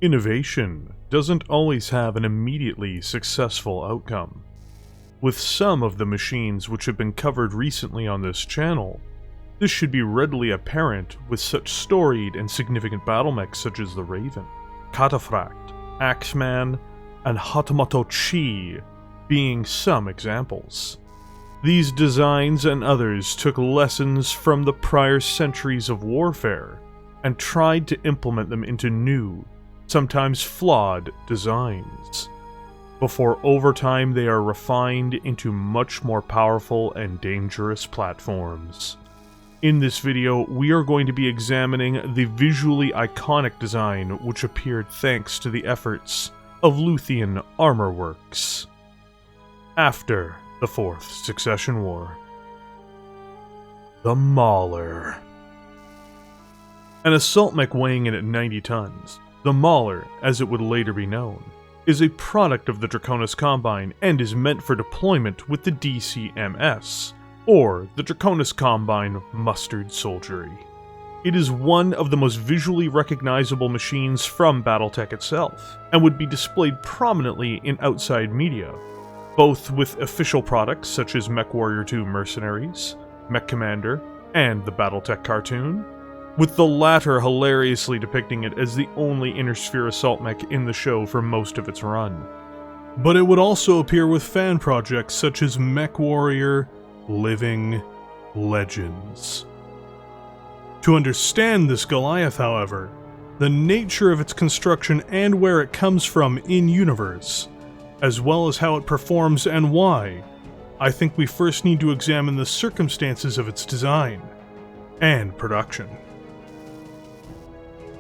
Innovation doesn't always have an immediately successful outcome. With some of the machines which have been covered recently on this channel, this should be readily apparent with such storied and significant battlemechs such as the Raven, Cataphract, Axeman, and Hatamoto Chi being some examples. These designs and others took lessons from the prior centuries of warfare and tried to implement them into new, sometimes flawed, designs. Before over time they are refined into much more powerful and dangerous platforms. In this video, we are going to be examining the visually iconic design which appeared thanks to the efforts of Luthien Armor Works. After the Fourth Succession War. The Mauler. An assault mech weighing in at 90 tons, the Mahler, as it would later be known, is a product of the Draconis Combine and is meant for deployment with the DCMS, or the Draconis Combine Mustard Soldiery. It is one of the most visually recognizable machines from Battletech itself, and would be displayed prominently in outside media, both with official products such as MechWarrior 2 Mercenaries, Mech Commander, and the Battletech cartoon, with the latter hilariously depicting it as the only inner sphere assault mech in the show for most of its run. But it would also appear with fan projects such as MechWarrior Living Legends. To understand this Goliath, however, the nature of its construction and where it comes from in-universe, as well as how it performs and why, I think we first need to examine the circumstances of its design and production.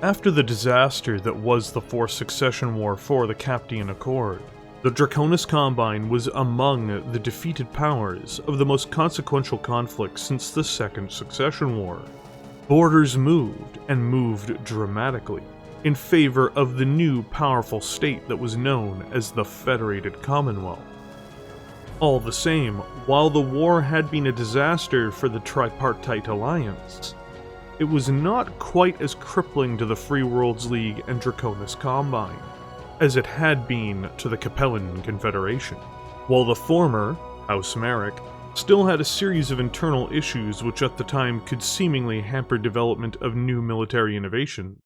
After the disaster that was the Fourth Succession War for the Capellan Accord, the Draconis Combine was among the defeated powers of the most consequential conflict since the Second Succession War. Borders moved, and moved dramatically, in favor of the new powerful state that was known as the Federated Commonwealth. All the same, while the war had been a disaster for the tripartite alliance, it was not quite as crippling to the Free Worlds League and Draconis Combine as it had been to the Capellan Confederation. While the former, House Merrick, still had a series of internal issues which at the time could seemingly hamper development of new military innovation,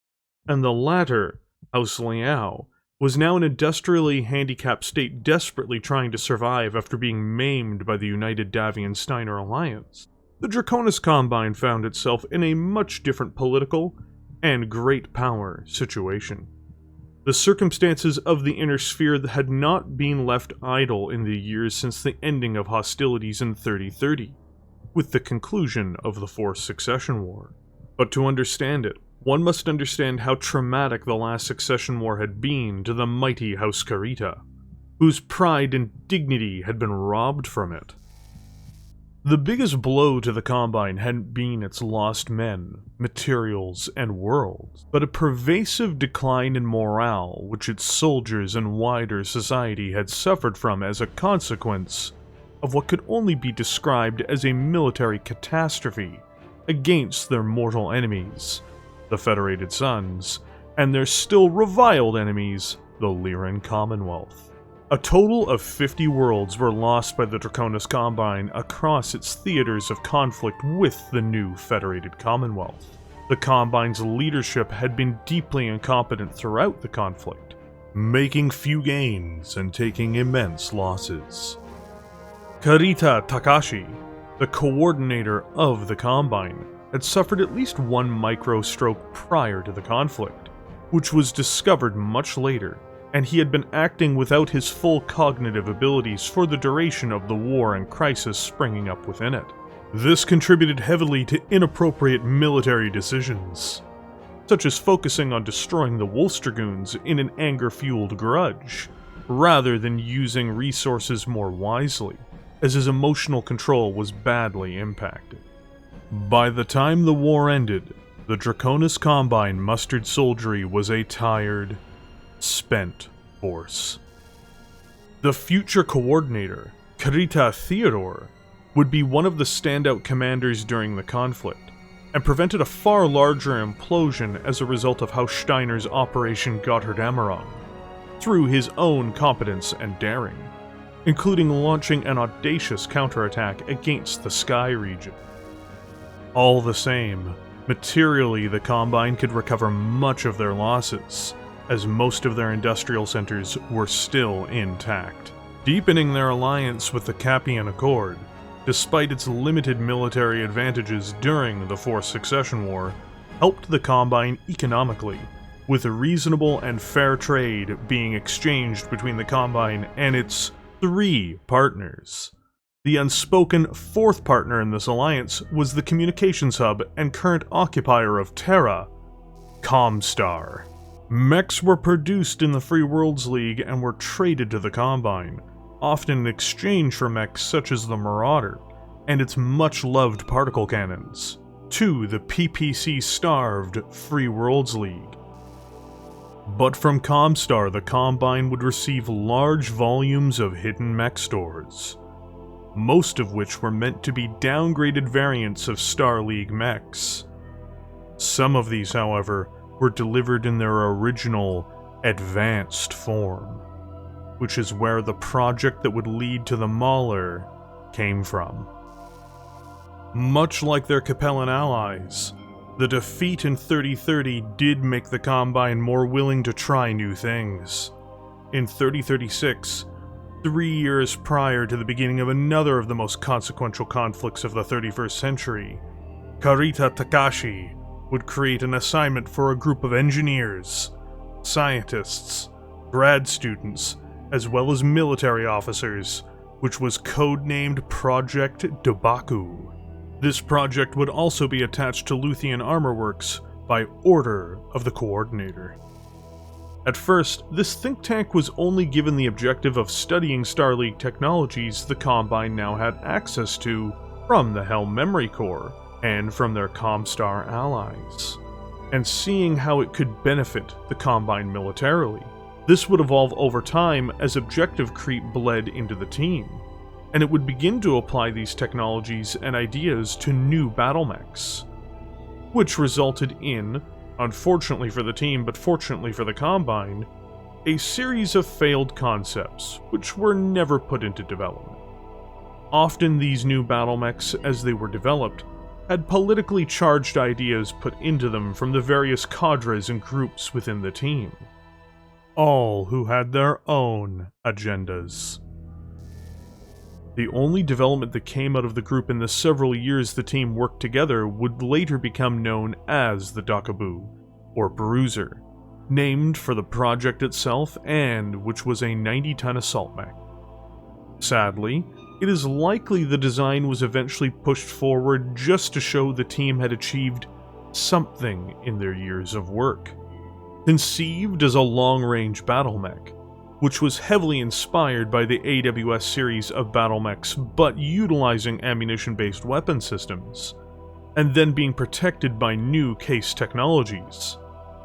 and the latter, House Liao, was now an industrially handicapped state desperately trying to survive after being maimed by the united Davion Steiner alliance, the Draconis Combine found itself in a much different political and great power situation. The circumstances of the Inner Sphere had not been left idle in the years since the ending of hostilities in 3030, with the conclusion of the Fourth Succession War. But to understand it, one must understand how traumatic the last Succession War had been to the mighty House Kurita, whose pride and dignity had been robbed from it. The biggest blow to the Combine hadn't been its lost men, materials, and worlds, but a pervasive decline in morale which its soldiers and wider society had suffered from as a consequence of what could only be described as a military catastrophe against their mortal enemies, the Federated Sons, and their still reviled enemies, the Lyran Commonwealth. A total of 50 worlds were lost by the Draconis Combine across its theaters of conflict with the new Federated Commonwealth. The Combine's leadership had been deeply incompetent throughout the conflict, making few gains and taking immense losses. Kurita Takashi, the coordinator of the Combine, had suffered at least one micro-stroke prior to the conflict, which was discovered much later, and he had been acting without his full cognitive abilities for the duration of the war and crisis springing up within it. This contributed heavily to inappropriate military decisions, such as focusing on destroying the Wolf's Dragoons in an anger-fueled grudge, rather than using resources more wisely, as his emotional control was badly impacted. By the time the war ended, the Draconis Combine Mustard Soldiery was a tired, spent force. The future coordinator, Kurita Theodore, would be one of the standout commanders during the conflict, and prevented a far larger implosion as a result of how Steiner's Operation Gotthardammerung, through his own competence and daring, including launching an audacious counterattack against the Sky region. All the same, materially the Combine could recover much of their losses, as most of their industrial centers were still intact. Deepening their alliance with the Capellan Accord, despite its limited military advantages during the Fourth Succession War, helped the Combine economically, with a reasonable and fair trade being exchanged between the Combine and its 3 partners. The unspoken 4th partner in this alliance was the communications hub and current occupier of Terra, Comstar. Mechs were produced in the Free Worlds League and were traded to the Combine, often in exchange for mechs such as the Marauder and its much-loved particle cannons, to the PPC-starved Free Worlds League. But from Comstar, the Combine would receive large volumes of hidden mech stores, most of which were meant to be downgraded variants of Star League mechs. Some of these, however, were delivered in their original, advanced form, which is where the project that would lead to the Mauler came from. Much like their Capellan allies, the defeat in 3030 did make the Combine more willing to try new things. In 3036, 3 years prior to the beginning of another of the most consequential conflicts of the 31st century, Kurita Takashi would create an assignment for a group of engineers, scientists, grad students, as well as military officers, which was codenamed Project Daboku. This project would also be attached to Luthien Armor Works by order of the Coordinator. At first, this think tank was only given the objective of studying Star League technologies the Combine now had access to from the Helm Memory Core and from their Comstar allies, and seeing how it could benefit the Combine militarily. This would evolve over time as objective creep bled into the team, and it would begin to apply these technologies and ideas to new Battlemechs, which resulted in, unfortunately for the team but fortunately for the Combine, a series of failed concepts which were never put into development. Often these new Battlemechs, as they were developed, had politically charged ideas put into them from the various cadres and groups within the team, all who had their own agendas. The only development that came out of the group in the several years the team worked together would later become known as the Daboku, or Bruiser, named for the project itself and which was a 90-ton assault mech. Sadly, it is likely the design was eventually pushed forward just to show the team had achieved something in their years of work. Conceived as a long-range battle mech, which was heavily inspired by the AWS series of Battlemechs but utilizing ammunition-based weapon systems, and then being protected by new case technologies.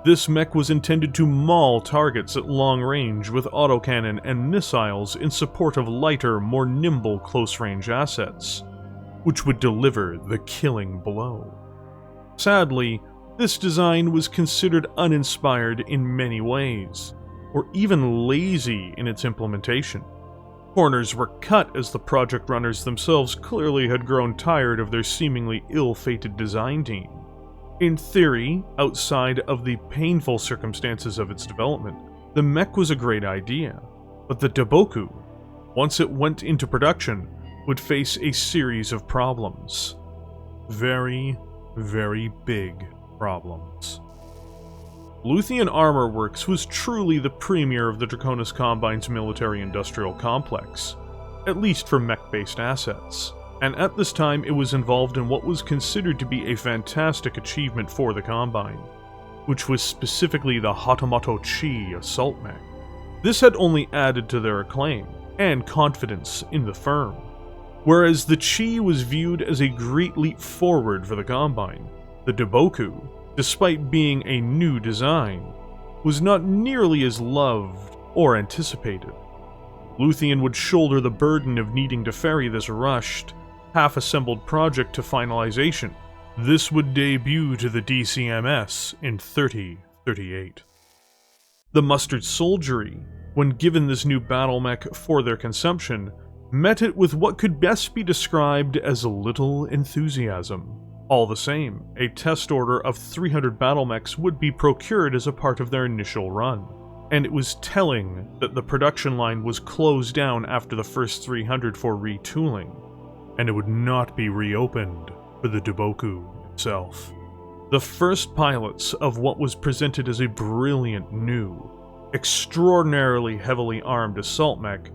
This mech was intended to maul targets at long range with autocannon and missiles in support of lighter, more nimble close-range assets, which would deliver the killing blow. Sadly, this design was considered uninspired in many ways, or even lazy in its implementation. Corners were cut as the project runners themselves clearly had grown tired of their seemingly ill-fated design team. In theory, outside of the painful circumstances of its development, the mech was a great idea, but the Daboku, once it went into production, would face a series of problems. Very, very big problems. Luthien Armor Works was truly the premier of the Draconis Combine's military-industrial complex, at least for mech-based assets, and at this time it was involved in what was considered to be a fantastic achievement for the Combine, which was specifically the Hatamoto Chi assault mech. This had only added to their acclaim and confidence in the firm, whereas the Chi was viewed as a great leap forward for the Combine. The Daboku, despite being a new design, was not nearly as loved or anticipated. Luthien would shoulder the burden of needing to ferry this rushed, half-assembled project to finalization, This would debut to the DCMS in 3038. The mustered soldiery, when given this new Battlemech for their consumption, met it with what could best be described as a little enthusiasm. All the same, a test order of 300 Battlemechs would be procured as a part of their initial run, and it was telling that the production line was closed down after the first 300 for retooling, and it would not be reopened for the Daboku itself. The first pilots of what was presented as a brilliant new, extraordinarily heavily armed assault mech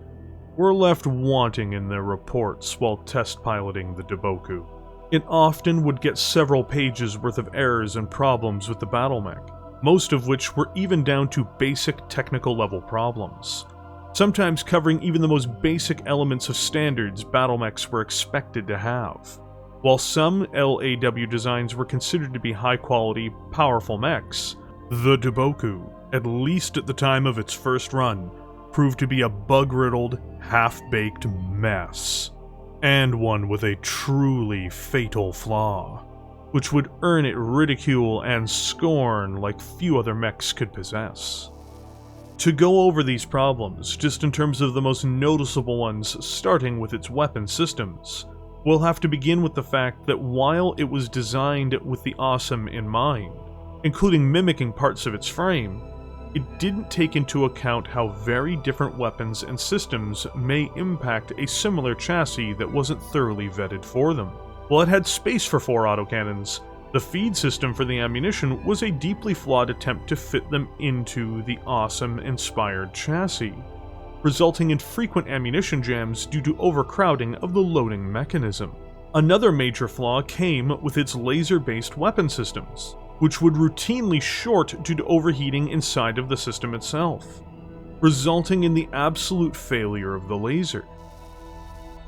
were left wanting in their reports while test piloting the Daboku. It often would get several pages worth of errors and problems with the Battlemech, most of which were even down to basic technical level problems, sometimes covering even the most basic elements of standards Battlemechs were expected to have. While some LAW designs were considered to be high-quality, powerful mechs, the Daboku, at least at the time of its first run, proved to be a bug-riddled, half-baked mess, and one with a truly fatal flaw, which would earn it ridicule and scorn like few other mechs could possess. To go over these problems, just in terms of the most noticeable ones, starting with its weapon systems, we'll have to begin with the fact that while it was designed with the awesome in mind, including mimicking parts of its frame, it didn't take into account how very different weapons and systems may impact a similar chassis that wasn't thoroughly vetted for them. While it had space for 4 autocannons, the feed system for the ammunition was a deeply flawed attempt to fit them into the awesome-inspired chassis, resulting in frequent ammunition jams due to overcrowding of the loading mechanism. Another major flaw came with its laser-based weapon systems, which would routinely short due to overheating inside of the system itself, resulting in the absolute failure of the laser.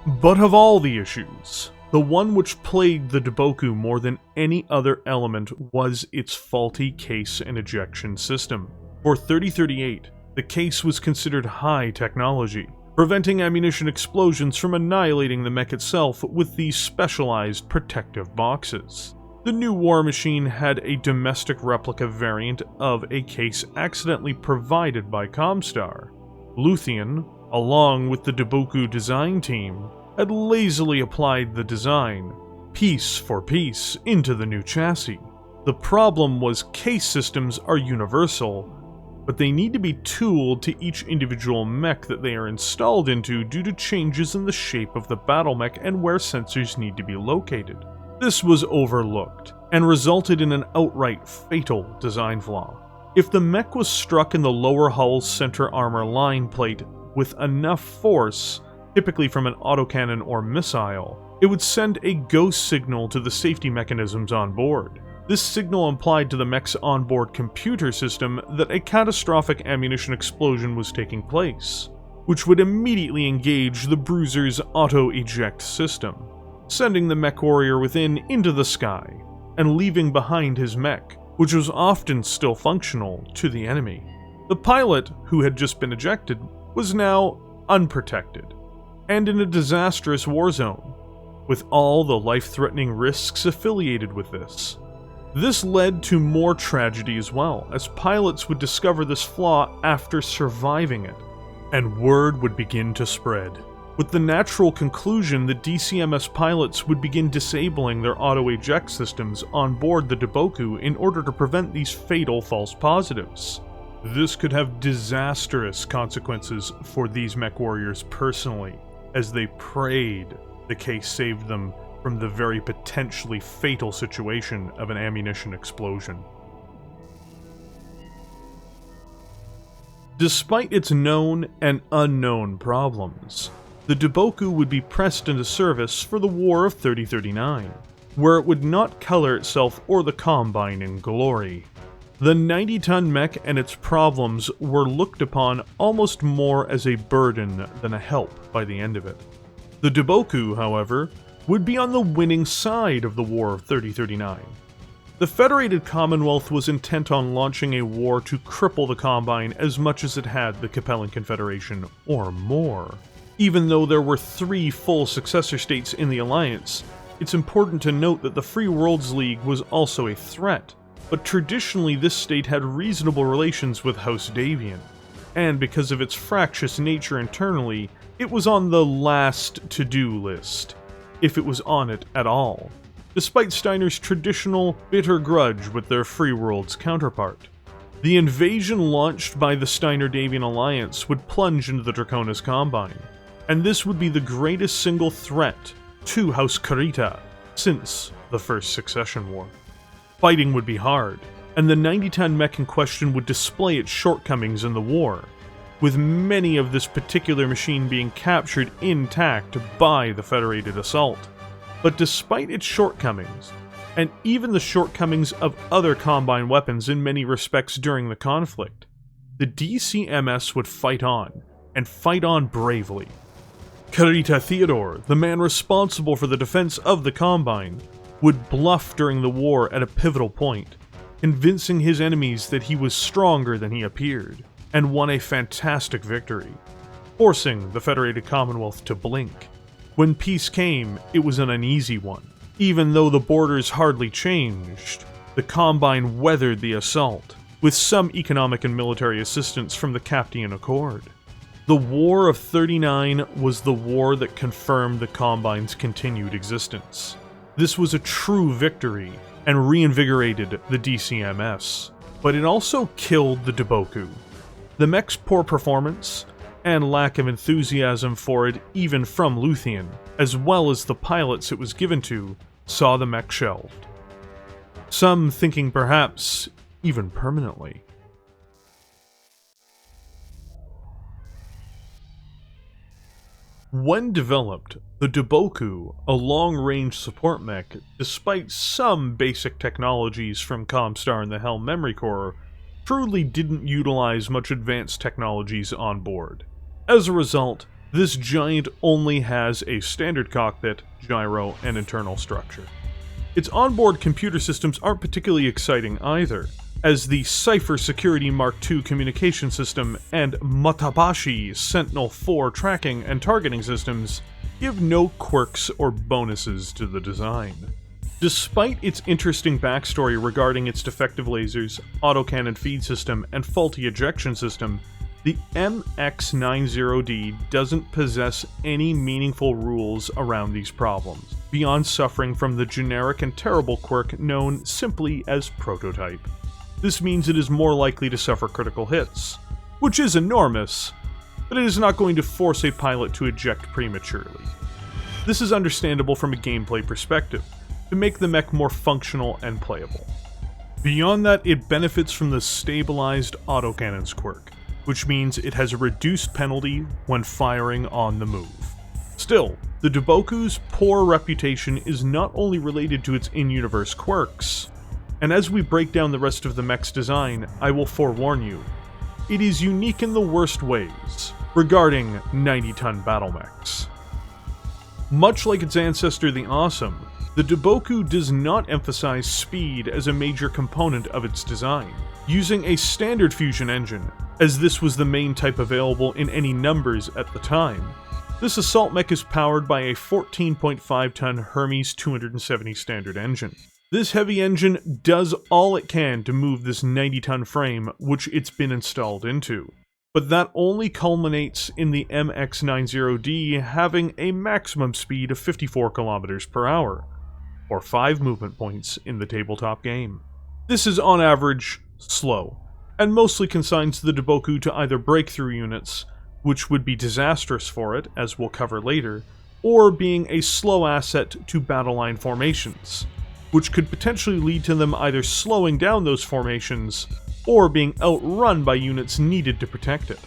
But of all the issues, the one which plagued the Daboku more than any other element was its faulty case and ejection system. For 3038, the case was considered high technology, preventing ammunition explosions from annihilating the mech itself with these specialized protective boxes. The new war machine had a domestic replica variant of a case accidentally provided by Comstar. Luthien, along with the Daboku design team, had lazily applied the design, piece for piece, into the new chassis. The problem was case systems are universal, but they need to be tooled to each individual mech that they are installed into due to changes in the shape of the Battlemech and where sensors need to be located. This was overlooked, and resulted in an outright fatal design flaw. If the mech was struck in the lower hull's center armor line plate with enough force, typically from an autocannon or missile, it would send a ghost signal to the safety mechanisms on board. This signal implied to the mech's onboard computer system that a catastrophic ammunition explosion was taking place, which would immediately engage the bruiser's auto-eject system, sending the mech warrior within into the sky, and leaving behind his mech, which was often still functional, to the enemy. The pilot, who had just been ejected, was now unprotected, and in a disastrous war zone, with all the life-threatening risks affiliated with this. This led to more tragedy as well, as pilots would discover this flaw after surviving it, and word would begin to spread, with the natural conclusion that DCMS pilots would begin disabling their auto-eject systems on board the Daboku in order to prevent these fatal false positives. This could have disastrous consequences for these mech warriors personally, as they prayed the case saved them from the very potentially fatal situation of an ammunition explosion. Despite its known and unknown problems, the Daboku would be pressed into service for the War of 3039, where it would not color itself or the Combine in glory. The 90-ton mech and its problems were looked upon almost more as a burden than a help by the end of it. The Daboku, however, would be on the winning side of the War of 3039. The Federated Commonwealth was intent on launching a war to cripple the Combine as much as it had the Capellan Confederation, or more. Even though there were 3 full successor states in the alliance, it's important to note that the Free Worlds League was also a threat, but traditionally this state had reasonable relations with House Davion, and because of its fractious nature internally, it was on the last to-do list, if it was on it at all, despite Steiner's traditional bitter grudge with their Free Worlds counterpart. The invasion launched by the Steiner-Davion alliance would plunge into the Draconis Combine, and this would be the greatest single threat to House Kurita since the First Succession War. Fighting would be hard, and the 90-ton mech in question would display its shortcomings in the war, with many of this particular machine being captured intact by the Federated assault. But despite its shortcomings, and even the shortcomings of other Combine weapons in many respects during the conflict, the DCMS would fight on, and fight on bravely. Kurita Theodore, the man responsible for the defense of the Combine, would bluff during the war at a pivotal point, convincing his enemies that he was stronger than he appeared, and won a fantastic victory, forcing the Federated Commonwealth to blink. When peace came, it was an uneasy one. Even though the borders hardly changed, the Combine weathered the assault, with some economic and military assistance from the Capellan Accord. The War of 39 was the war that confirmed the Combine's continued existence. This was a true victory, and reinvigorated the DCMS, but it also killed the Daboku. The mech's poor performance, and lack of enthusiasm for it even from Luthien, as well as the pilots it was given to, saw the mech shelved. Some thinking perhaps even permanently. When developed, the Daboku, a long-range support mech, despite some basic technologies from Comstar and the Helm Memory Core, truly didn't utilize much advanced technologies on board. As a result, this giant only has a standard cockpit, gyro, and internal structure. Its onboard computer systems aren't particularly exciting either, as the Cypher Security Mark II communication system and Matabashi Sentinel-4 tracking and targeting systems give no quirks or bonuses to the design. Despite its interesting backstory regarding its defective lasers, autocannon feed system, and faulty ejection system, the MX-90D doesn't possess any meaningful rules around these problems, beyond suffering from the generic and terrible quirk known simply as Prototype. This means it is more likely to suffer critical hits, which is enormous, but it is not going to force a pilot to eject prematurely. This is understandable from a gameplay perspective, to make the mech more functional and playable. Beyond that, it benefits from the stabilized autocannons quirk, which means it has a reduced penalty when firing on the move. Still, the Daboku's poor reputation is not only related to its in-universe quirks, and as we break down the rest of the mech's design, I will forewarn you, it is unique in the worst ways regarding 90-ton battle mechs. Much like its ancestor the Awesome, the Daboku does not emphasize speed as a major component of its design, using a standard fusion engine, as this was the main type available in any numbers at the time. This assault mech is powered by a 14.5-ton Hermes 270 standard engine. This heavy engine does all it can to move this 90-ton frame which it's been installed into, but that only culminates in the MX-90D having a maximum speed of 54 km per hour, or 5 movement points in the tabletop game. This is on average slow, and mostly consigns the Daboku to either breakthrough units, which would be disastrous for it, as we'll cover later, or being a slow asset to battle line formations, which could potentially lead to them either slowing down those formations, or being outrun by units needed to protect it.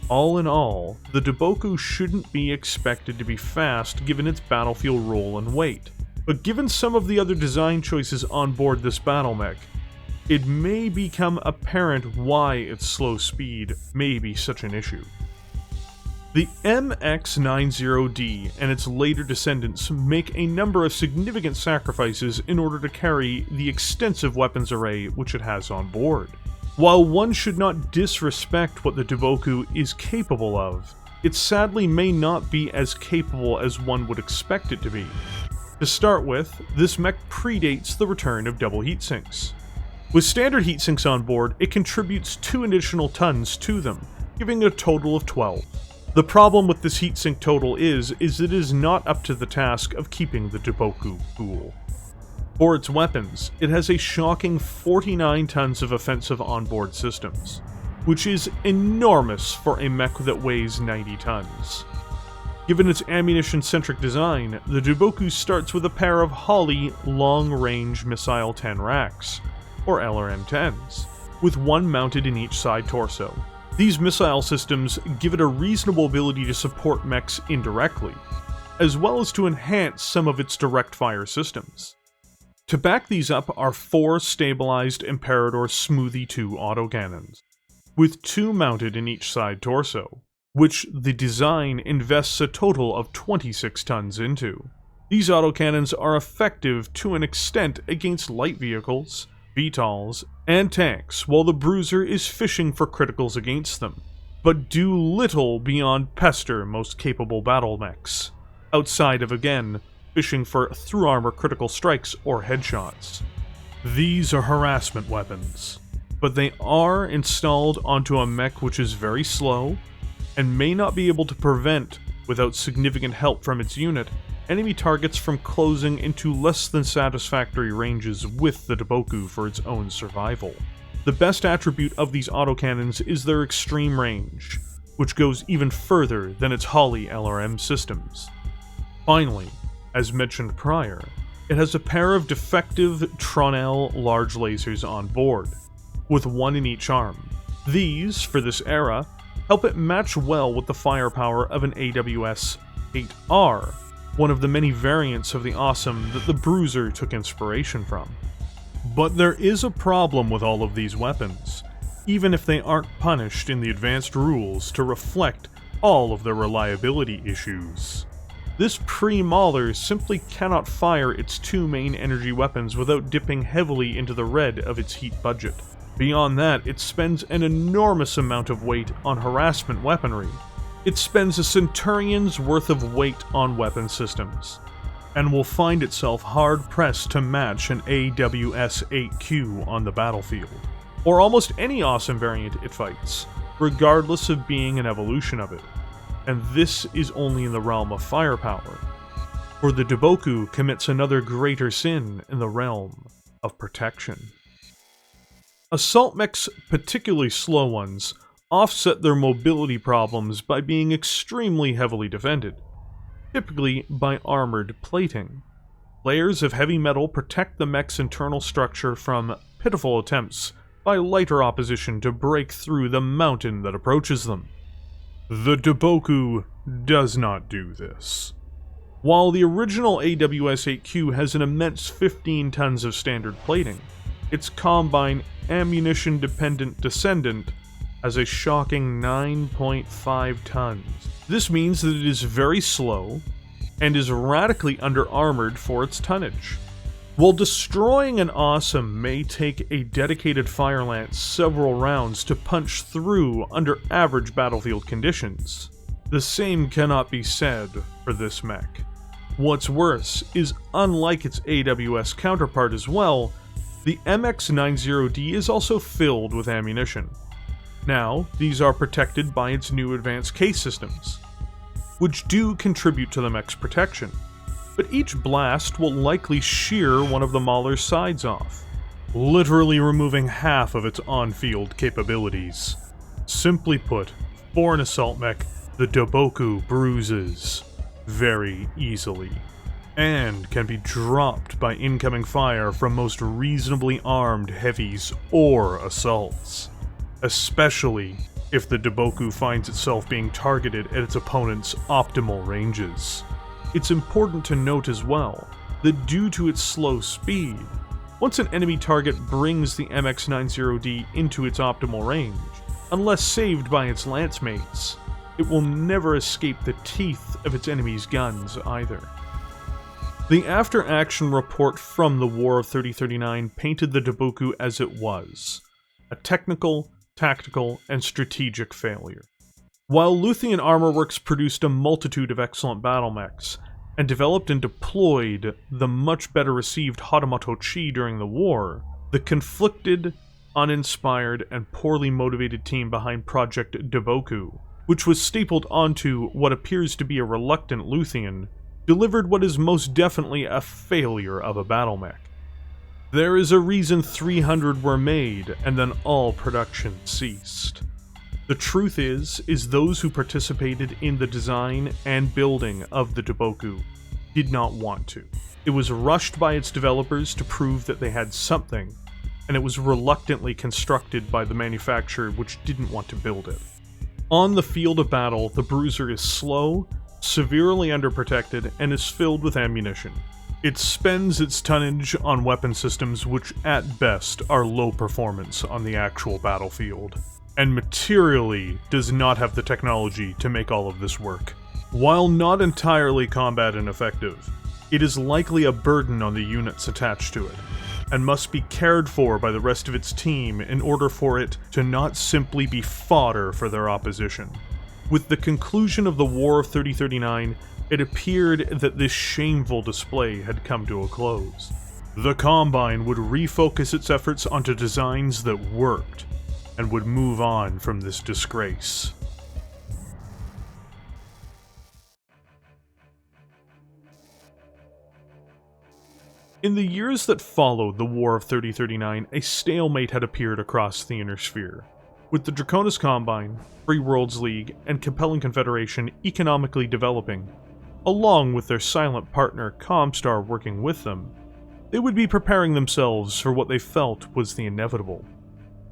All in all, the Daboku shouldn't be expected to be fast given its battlefield role and weight, but given some of the other design choices on board this battle mech, it may become apparent why its slow speed may be such an issue. The MX-90D and its later descendants make a number of significant sacrifices in order to carry the extensive weapons array which it has on board. While one should not disrespect what the Daboku is capable of, it sadly may not be as capable as one would expect it to be. To start with, this mech predates the return of double heatsinks. With standard heatsinks on board, it contributes 2 additional tons to them, giving a total of 12. The problem with this heatsink total is it is not up to the task of keeping the Daboku cool. For its weapons, it has a shocking 49 tons of offensive onboard systems, which is enormous for a mech that weighs 90 tons. Given its ammunition-centric design, the Daboku starts with a pair of Holly long-range missile 10 racks, or LRM-10s, with one mounted in each side torso. These missile systems give it a reasonable ability to support mechs indirectly, as well as to enhance some of its direct-fire systems. To back these up are 4 stabilized Imperator Smoothie 2 autocannons, with 2 mounted in each side torso, which the design invests a total of 26 tons into. These autocannons are effective to an extent against light vehicles, VTOLs, and tanks, while the Bruiser is fishing for criticals against them, but do little beyond pester most capable Battlemechs, outside of, again, fishing for through-armor critical strikes or headshots. These are harassment weapons, but they are installed onto a mech which is very slow, and may not be able to prevent, without significant help from its unit, enemy targets from closing into less than satisfactory ranges with the Daboku for its own survival. The best attribute of these autocannons is their extreme range, which goes even further than its Holly LRM systems. Finally, as mentioned prior, it has a pair of defective Tronel large lasers on board, with one in each arm. These, for this era, help it match well with the firepower of an AWS-8R, one of the many variants of the awesome that the Bruiser took inspiration from. But there is a problem with all of these weapons, even if they aren't punished in the advanced rules to reflect all of their reliability issues. This pre-Mauler simply cannot fire its 2 main energy weapons without dipping heavily into the red of its heat budget. Beyond that, it spends an enormous amount of weight on harassment weaponry. It spends a centurion's worth of weight on weapon systems, and will find itself hard-pressed to match an AWS-8Q on the battlefield, or almost any awesome variant it fights, regardless of being an evolution of it. And this is only in the realm of firepower, for the Daboku commits another greater sin in the realm of protection. Assault mechs, particularly slow ones, offset their mobility problems by being extremely heavily defended, typically by armored plating. Layers of heavy metal protect the mech's internal structure from pitiful attempts by lighter opposition to break through the mountain that approaches them. The Daboku does not do this. While the original AWS-8Q has an immense 15 tons of standard plating, its Combine ammunition-dependent descendant has a shocking 9.5 tons. This means that it is very slow, and is radically under-armored for its tonnage. While destroying an awesome may take a dedicated fire lance several rounds to punch through under average battlefield conditions, the same cannot be said for this mech. What's worse is, unlike its AWS counterpart as well, the MX-90D is also filled with ammunition. Now, these are protected by its new advanced case systems, which do contribute to the mech's protection, but each blast will likely shear one of the Mauler's sides off, literally removing half of its on-field capabilities. Simply put, for an assault mech, the Daboku bruises very easily, and can be dropped by incoming fire from most reasonably armed heavies or assaults, especially if the Daboku finds itself being targeted at its opponent's optimal ranges. It's important to note as well that due to its slow speed, once an enemy target brings the MX-90D into its optimal range, unless saved by its lance mates, it will never escape the teeth of its enemy's guns either. The after-action report from the War of 3039 painted the Daboku as it was, a technical, tactical, and strategic failure. While Luthien Armorworks produced a multitude of excellent battlemechs, and developed and deployed the much better received Hatamoto Chi during the war, the conflicted, uninspired, and poorly motivated team behind Project Daboku, which was stapled onto what appears to be a reluctant Luthien, delivered what is most definitely a failure of a Battlemech. There is a reason 300 were made, and then all production ceased. The truth is those who participated in the design and building of the Daboku did not want to. It was rushed by its developers to prove that they had something, and it was reluctantly constructed by the manufacturer which didn't want to build it. On the field of battle, the Bruiser is slow, severely underprotected, and is filled with ammunition. It spends its tonnage on weapon systems which at best are low performance on the actual battlefield, and materially does not have the technology to make all of this work. While not entirely combat ineffective, it is likely a burden on the units attached to it, and must be cared for by the rest of its team in order for it to not simply be fodder for their opposition. With the conclusion of the War of 3039, it appeared that this shameful display had come to a close. The Combine would refocus its efforts onto designs that worked, and would move on from this disgrace. In the years that followed the War of 3039, a stalemate had appeared across the Inner Sphere, with the Draconis Combine, Free Worlds League, and Capellan Confederation economically developing, along with their silent partner Comstar working with them. They would be preparing themselves for what they felt was the inevitable.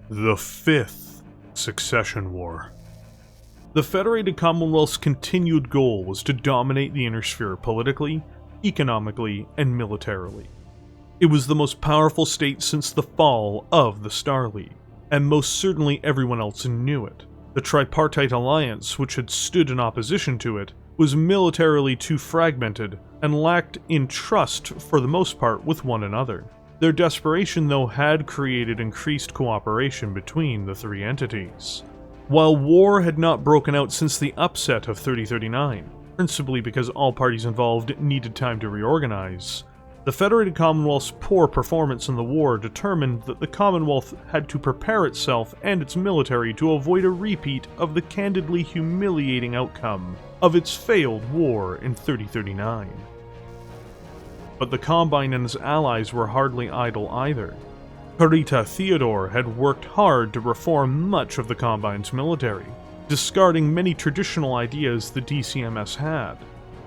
The Fifth Succession War. The Federated Commonwealth's continued goal was to dominate the Inner Sphere politically, economically, and militarily. It was the most powerful state since the fall of the Star League, and most certainly everyone else knew it. The tripartite alliance, which had stood in opposition to it, was militarily too fragmented and lacked in trust for the most part with one another. Their desperation, though, had created increased cooperation between the three entities. While war had not broken out since the upset of 3039, principally because all parties involved needed time to reorganize, the Federated Commonwealth's poor performance in the war determined that the Commonwealth had to prepare itself and its military to avoid a repeat of the candidly humiliating outcome of its failed war in 3039. But the Combine and its allies were hardly idle either. Kurita Theodore had worked hard to reform much of the Combine's military, discarding many traditional ideas the DCMS had,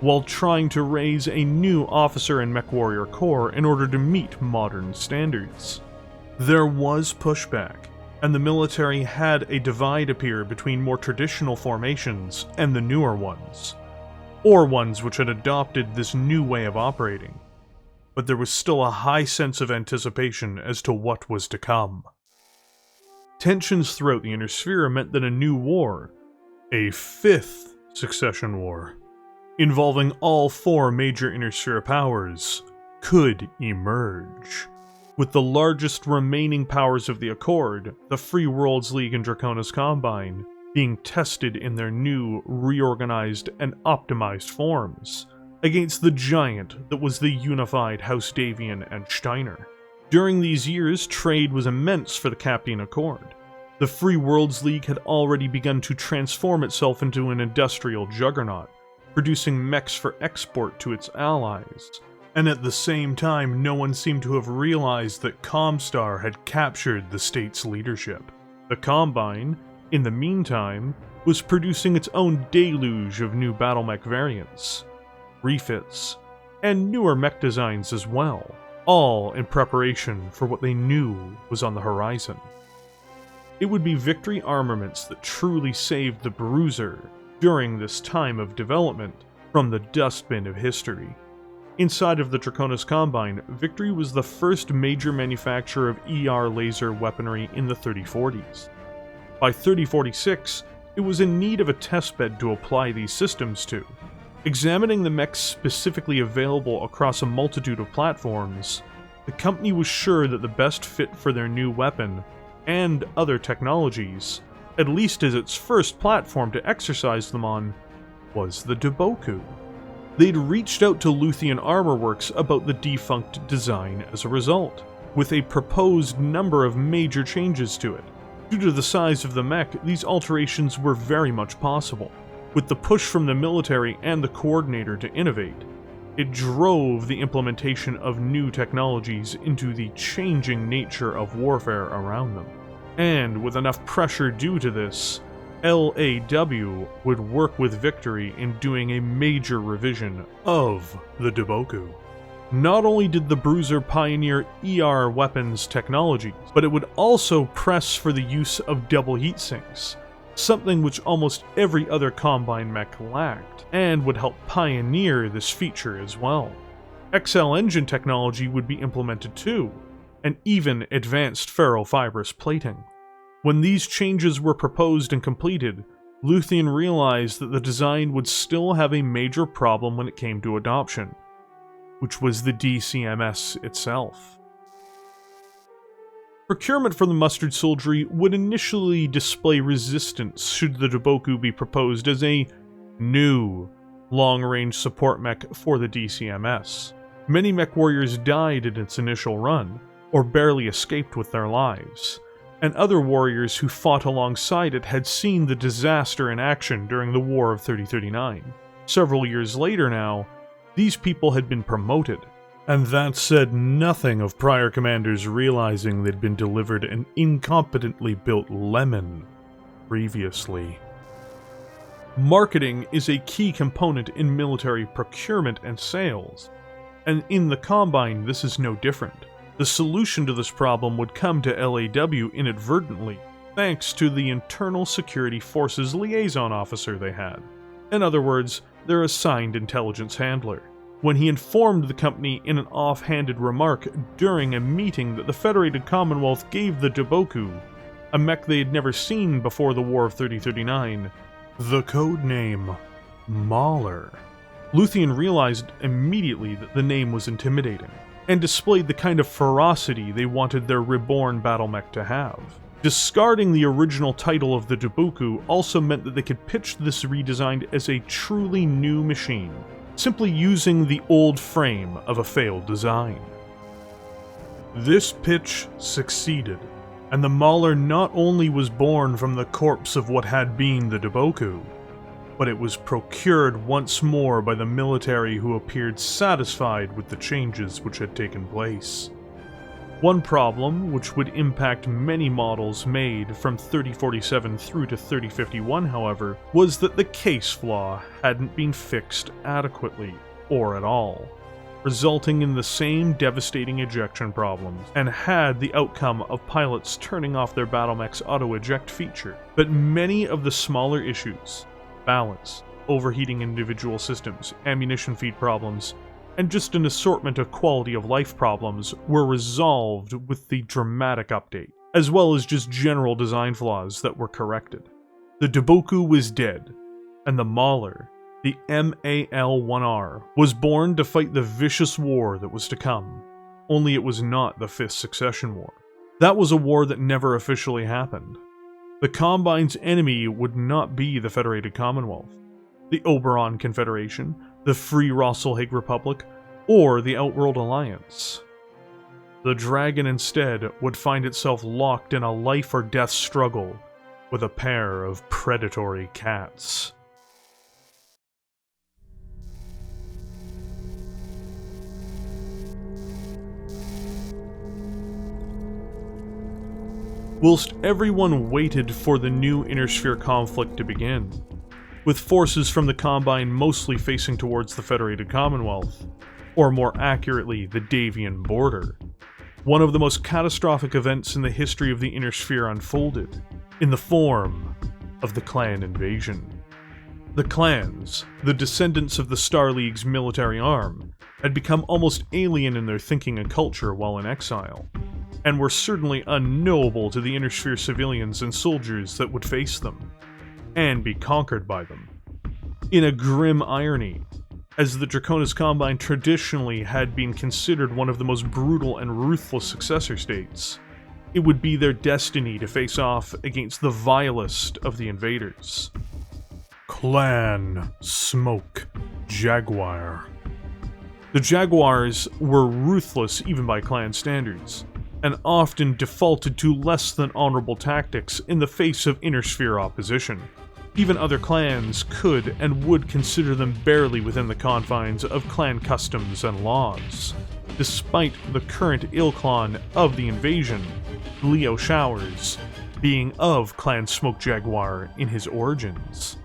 while trying to raise a new officer and mech warrior corps in order to meet modern standards. There was pushback, and the military had a divide appear between more traditional formations and the newer ones, or ones which had adopted this new way of operating. But there was still a high sense of anticipation as to what was to come. Tensions throughout the Inner Sphere meant that a new war, a fifth succession war, involving all four major Inner Sphere powers, could emerge. With the largest remaining powers of the Accord, the Free Worlds League and Draconis Combine, being tested in their new, reorganized, and optimized forms, against the giant that was the unified House Davion and Steiner. During these years, trade was immense for the Captian Accord. The Free Worlds League had already begun to transform itself into an industrial juggernaut, producing mechs for export to its allies. And at the same time, no one seemed to have realized that Comstar had captured the state's leadership. The Combine, in the meantime, was producing its own deluge of new Battlemech variants, refits, and newer mech designs as well, all in preparation for what they knew was on the horizon. It would be Victory Armaments that truly saved the Bruiser during this time of development from the dustbin of history. Inside of the Draconis Combine, Victory was the first major manufacturer of ER laser weaponry in the 3040s. By 3046, it was in need of a testbed to apply these systems to. Examining the mechs specifically available across a multitude of platforms, the company was sure that the best fit for their new weapon, and other technologies, at least as its first platform to exercise them on, was the Daboku. They'd reached out to Luthien Armor Works about the defunct design as a result, with a proposed number of major changes to it. Due to the size of the mech, these alterations were very much possible. With the push from the military and the coordinator to innovate, it drove the implementation of new technologies into the changing nature of warfare around them. And with enough pressure due to this, LAW would work with Victory in doing a major revision of the Daboku. Not only did the Bruiser pioneer ER weapons technologies, but it would also press for the use of double heatsinks, something which almost every other Combine mech lacked, and would help pioneer this feature as well. XL engine technology would be implemented too, and even advanced ferrofibrous plating. When these changes were proposed and completed, Luthien realized that the design would still have a major problem when it came to adoption, which was the DCMS itself. Procurement from the Mustard Soldiery would initially display resistance should the Daboku be proposed as a new long-range support mech for the DCMS. Many mech warriors died in its initial run, or barely escaped with their lives, and other warriors who fought alongside it had seen the disaster in action during the War of 3039. Several years later now, these people had been promoted, and that said nothing of prior commanders realizing they'd been delivered an incompetently built lemon previously. Marketing is a key component in military procurement and sales, and in the Combine this is no different. The solution to this problem would come to LAW inadvertently, thanks to the Internal Security Forces liaison officer they had. In other words, their assigned intelligence handler. When he informed the company in an offhanded remark during a meeting that the Federated Commonwealth gave the Daboku, a mech they had never seen before the War of 3039, the codename Mauler. Luthien realized immediately that the name was intimidating, and displayed the kind of ferocity they wanted their reborn Battlemech to have. Discarding the original title of the Daboku also meant that they could pitch this redesigned as a truly new machine, simply using the old frame of a failed design. This pitch succeeded, and the Mauler not only was born from the corpse of what had been the Daboku, but it was procured once more by the military, who appeared satisfied with the changes which had taken place. One problem, which would impact many models made from 3047 through to 3051, however, was that the case flaw hadn't been fixed adequately, or at all, resulting in the same devastating ejection problems, and had the outcome of pilots turning off their Battlemech's auto-eject feature. But many of the smaller issues, balance, overheating individual systems, ammunition feed problems, and just an assortment of quality of life problems were resolved with the dramatic update, as well as just general design flaws that were corrected. The Daboku was dead, and the Mahler, the MAL-1R, was born to fight the vicious war that was to come, only it was not the Fifth Succession War. That was a war that never officially happened. The Combine's enemy would not be the Federated Commonwealth, the Oberon Confederation, the Free Rosselhaig Republic, or the Outworld Alliance. The Dragon instead would find itself locked in a life-or-death struggle with a pair of predatory cats. Whilst everyone waited for the new Inner-Sphere conflict to begin, with forces from the Combine mostly facing towards the Federated Commonwealth, or more accurately, the Davion border, one of the most catastrophic events in the history of the Inner-Sphere unfolded, in the form of the Clan invasion. The clans, the descendants of the Star League's military arm, had become almost alien in their thinking and culture while in exile, and were certainly unknowable to the Inner-Sphere civilians and soldiers that would face them, and be conquered by them. In a grim irony, as the Draconis Combine traditionally had been considered one of the most brutal and ruthless successor states, it would be their destiny to face off against the vilest of the invaders. Clan Smoke. Jaguar. The Jaguars were ruthless even by clan standards, and often defaulted to less than honorable tactics in the face of inner-sphere opposition. Even other clans could and would consider them barely within the confines of clan customs and laws. Despite the current Ilclan of the invasion, Leo Showers, being of Clan Smoke Jaguar in his origins.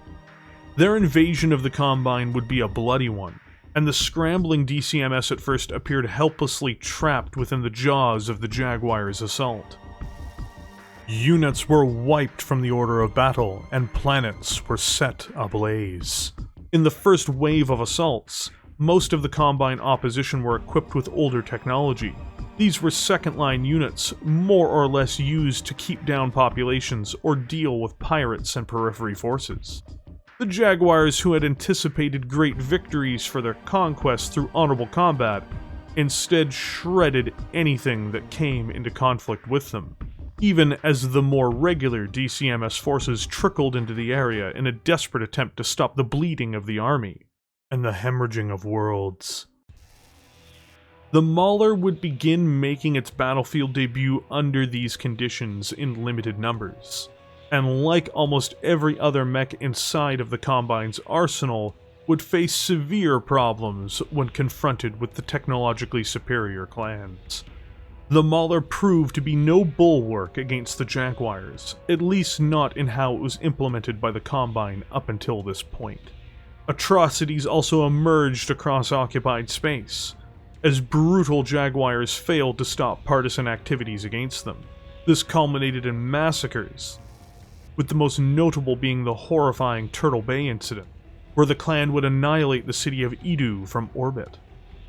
Their invasion of the Combine would be a bloody one, and the scrambling DCMS at first appeared helplessly trapped within the jaws of the Jaguar's assault. Units were wiped from the order of battle, and planets were set ablaze. In the first wave of assaults, most of the Combine opposition were equipped with older technology. These were second-line units, more or less used to keep down populations or deal with pirates and periphery forces. The Jaguars, who had anticipated great victories for their conquest through honorable combat, instead shredded anything that came into conflict with them, even as the more regular DCMS forces trickled into the area in a desperate attempt to stop the bleeding of the army and the hemorrhaging of worlds. The Mauler would begin making its battlefield debut under these conditions in limited numbers, and like almost every other mech inside of the Combine's arsenal, would face severe problems when confronted with the technologically superior clans. The Mahler proved to be no bulwark against the Jaguars, at least not in how it was implemented by the Combine up until this point. Atrocities also emerged across occupied space, as brutal Jaguars failed to stop partisan activities against them. This culminated in massacres, with the most notable being the horrifying Turtle Bay incident, where the clan would annihilate the city of Idu from orbit.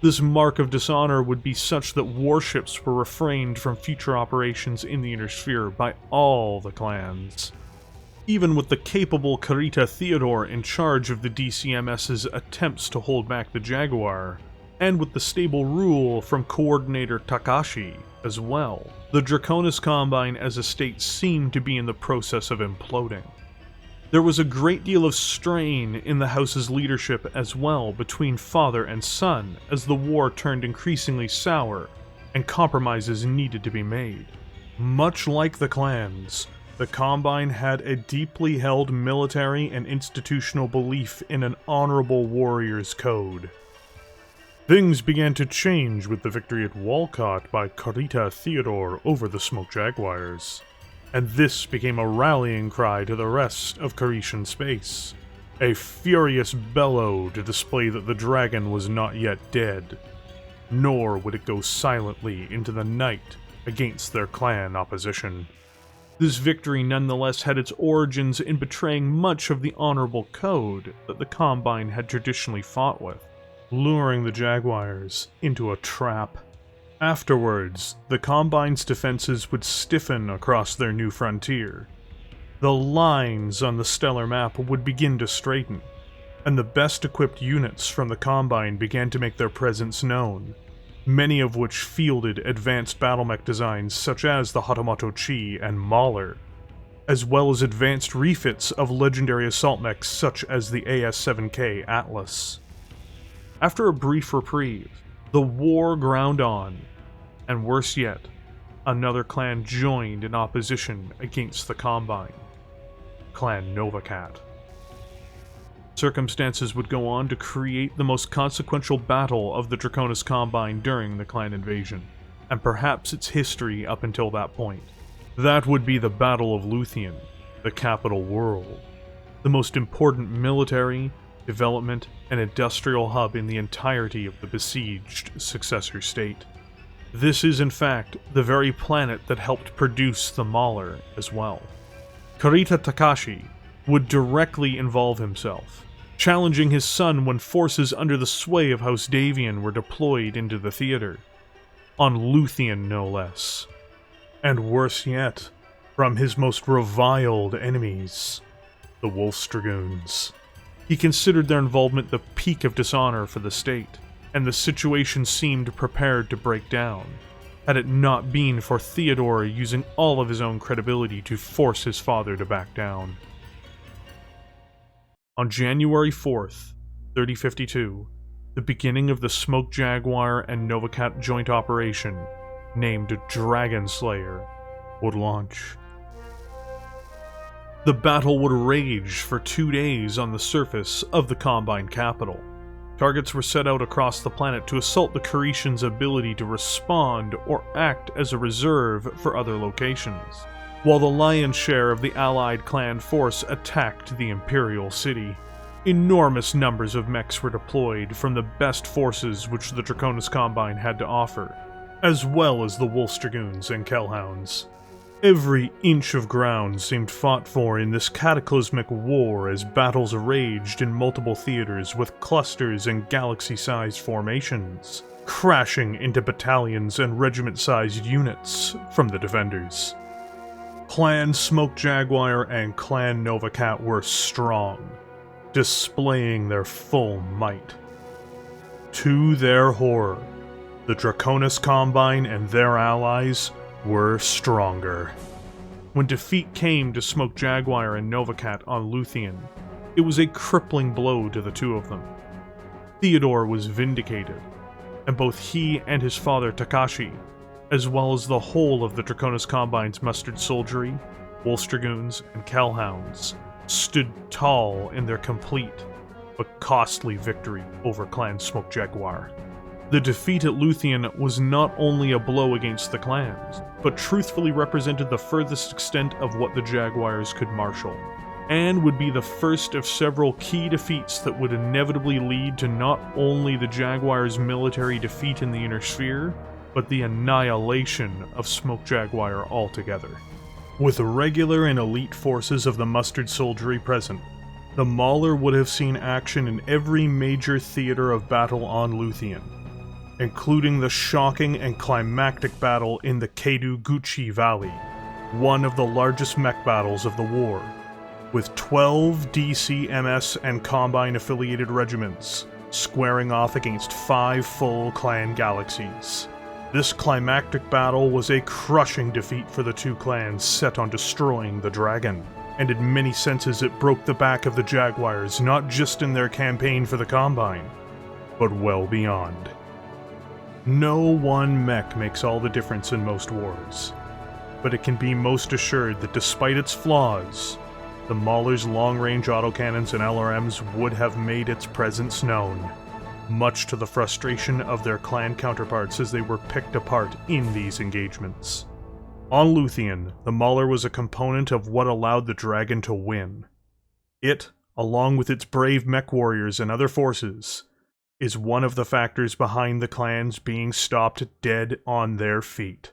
This mark of dishonor would be such that warships were refrained from future operations in the Inner Sphere by all the clans. Even with the capable Kurita Theodore in charge of the DCMS's attempts to hold back the Jaguar, and with the stable rule from Coordinator Takashi as well, the Draconis Combine as a state seemed to be in the process of imploding. There was a great deal of strain in the house's leadership as well between father and son as the war turned increasingly sour and compromises needed to be made. Much like the clans, the Combine had a deeply held military and institutional belief in an honorable warrior's code. Things began to change with the victory at Walcott by Kurita Theodore over the Smoke Jaguars, and this became a rallying cry to the rest of Kuritian space, a furious bellow to display that the dragon was not yet dead, nor would it go silently into the night against their clan opposition. This victory nonetheless had its origins in betraying much of the honorable code that the Combine had traditionally fought with, luring the Jaguars into a trap. Afterwards, the Combine's defenses would stiffen across their new frontier. The lines on the stellar map would begin to straighten, and the best-equipped units from the Combine began to make their presence known, many of which fielded advanced Battlemech designs such as the Hatamoto Chi and Mauler, as well as advanced refits of legendary assault mechs such as the AS-7K Atlas. After a brief reprieve, the war ground on, and worse yet, another clan joined in opposition against the Combine, Clan Novacat. Circumstances would go on to create the most consequential battle of the Draconis Combine during the clan invasion, and perhaps its history up until that point. That would be the Battle of Luthien, the capital world, the most important military, development, and industrial hub in the entirety of the besieged successor state. This is in fact the very planet that helped produce the Mahler as well. Kurita Takashi would directly involve himself, challenging his son when forces under the sway of House Davion were deployed into the theater. On Luthien, no less. And worse yet, from his most reviled enemies, the Wolf's Dragoons. He considered their involvement the peak of dishonor for the state, and the situation seemed prepared to break down, had it not been for Theodore using all of his own credibility to force his father to back down. On January 4th, 3052, the beginning of the Smoke Jaguar and Novacat joint operation, named Dragon Slayer, would launch. The battle would rage for 2 days on the surface of the Combine capital. Targets were set out across the planet to assault the Kuritians' ability to respond or act as a reserve for other locations, while the lion's share of the allied clan force attacked the Imperial City. Enormous numbers of mechs were deployed from the best forces which the Draconis Combine had to offer, as well as the Wolf's Dragoons and Kellhounds. Every inch of ground seemed fought for in this cataclysmic war as battles raged in multiple theaters with clusters and galaxy-sized formations, crashing into battalions and regiment-sized units from the defenders. Clan Smoke Jaguar and Clan Novacat were strong, displaying their full might. To their horror, the Draconis Combine and their allies were stronger. When defeat came to Smoke Jaguar and Novacat on Luthien, it was a crippling blow to the two of them. Theodore was vindicated, and both he and his father Takashi, as well as the whole of the Draconis Combine's mustered soldiery, Wolf's Dragoons, and Kellhounds, stood tall in their complete but costly victory over Clan Smoke Jaguar. The defeat at Luthien was not only a blow against the clans, but truthfully represented the furthest extent of what the Jaguars could marshal, and would be the first of several key defeats that would inevitably lead to not only the Jaguars' military defeat in the Inner Sphere, but the annihilation of Smoke Jaguar altogether. With regular and elite forces of the mustered soldiery present, the Mauler would have seen action in every major theater of battle on Luthien, including the shocking and climactic battle in the Keidu-Guchi Valley, one of the largest mech battles of the war, with 12 DCMS and Combine-affiliated regiments squaring off against 5 full clan galaxies. This climactic battle was a crushing defeat for the two clans set on destroying the dragon, and in many senses it broke the back of the Jaguars not just in their campaign for the Combine, but well beyond. No one mech makes all the difference in most wars, but it can be most assured that despite its flaws, the Mauler's long-range autocannons and LRMs would have made its presence known, much to the frustration of their clan counterparts as they were picked apart in these engagements. On Luthien, the Mauler was a component of what allowed the dragon to win. It, along with its brave mech warriors and other forces, is one of the factors behind the clans being stopped dead on their feet.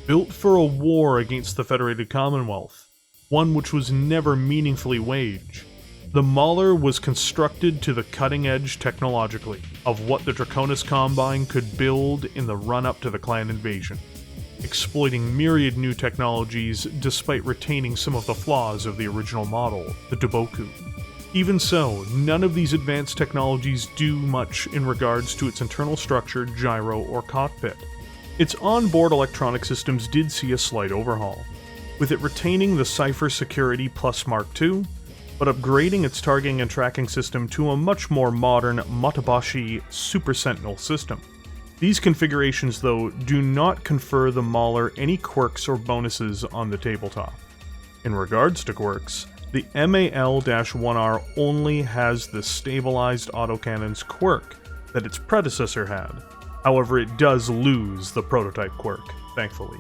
Built for a war against the Federated Commonwealth, one which was never meaningfully waged, the Mahler was constructed to the cutting edge technologically of what the Draconis Combine could build in the run-up to the clan invasion, exploiting myriad new technologies despite retaining some of the flaws of the original model, the Daboku. Even so, none of these advanced technologies do much in regards to its internal structure, gyro, or cockpit. Its onboard electronic systems did see a slight overhaul, with it retaining the Cypher Security Plus Mark II, but upgrading its targeting and tracking system to a much more modern Matabashi Super Sentinel system. These configurations, though, do not confer the Mahler any quirks or bonuses on the tabletop. In regards to quirks, the MAL-1R only has the stabilized autocannon's quirk that its predecessor had. However, it does lose the prototype quirk, thankfully.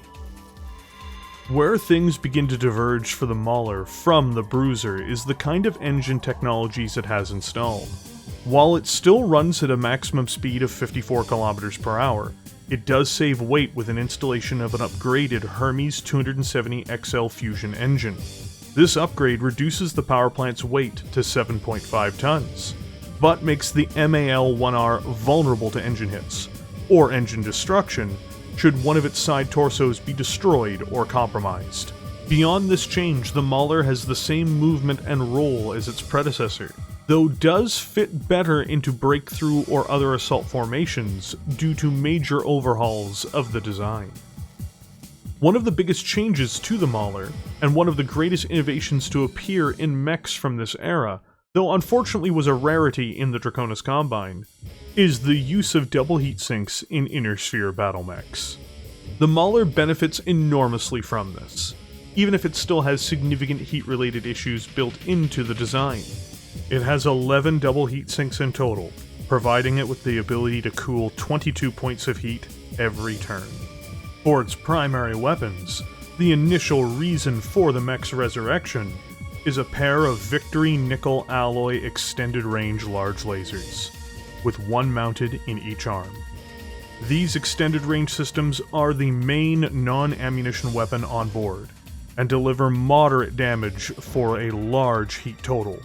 Where things begin to diverge for the Mahler from the Bruiser is the kind of engine technologies it has installed. While it still runs at a maximum speed of 54 km per hour, it does save weight with an installation of an upgraded Hermes 270 XL Fusion engine. This upgrade reduces the power plant's weight to 7.5 tons, but makes the MAL-1R vulnerable to engine hits, or engine destruction, should one of its side torsos be destroyed or compromised. Beyond this change, the Mahler has the same movement and role as its predecessor, though does fit better into breakthrough or other assault formations due to major overhauls of the design. One of the biggest changes to the Mauler, and one of the greatest innovations to appear in mechs from this era, though unfortunately was a rarity in the Draconis Combine, is the use of double heatsinks in inner sphere battlemechs. The Mauler benefits enormously from this, even if it still has significant heat-related issues built into the design. It has 11 double heatsinks in total, providing it with the ability to cool 22 points of heat every turn. For its primary weapons, the initial reason for the mech's resurrection is a pair of Victory Nickel Alloy Extended Range Large Lasers, with one mounted in each arm. These extended range systems are the main non-ammunition weapon on board, and deliver moderate damage for a large heat total,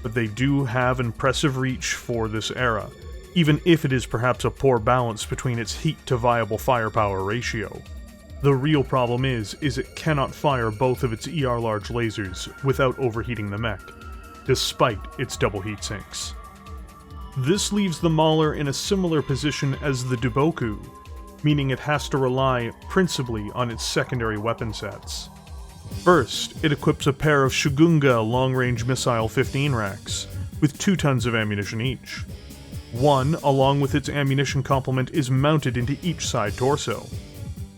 but they do have impressive reach for this era, even if it is perhaps a poor balance between its heat to viable firepower ratio. The real problem is it cannot fire both of its ER large lasers without overheating the mech, despite its double heatsinks. This leaves the Mauler in a similar position as the Daboku, meaning it has to rely principally on its secondary weapon sets. First, it equips a pair of Shogunga long-range missile 15 racks, with 2 tons of ammunition each. One, along with its ammunition complement, is mounted into each side torso.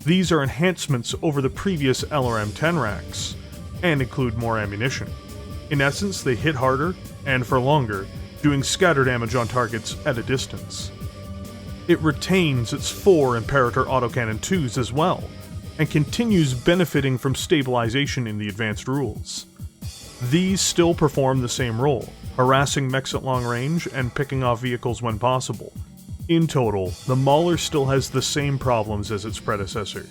These are enhancements over the previous LRM-10 racks, and include more ammunition. In essence, they hit harder, and for longer, doing scatter damage on targets at a distance. It retains its 4 Imperator autocannon 2s as well, and continues benefiting from stabilization in the advanced rules. These still perform the same role, harassing mechs at long range and picking off vehicles when possible. In total, the Mauler still has the same problems as its predecessor.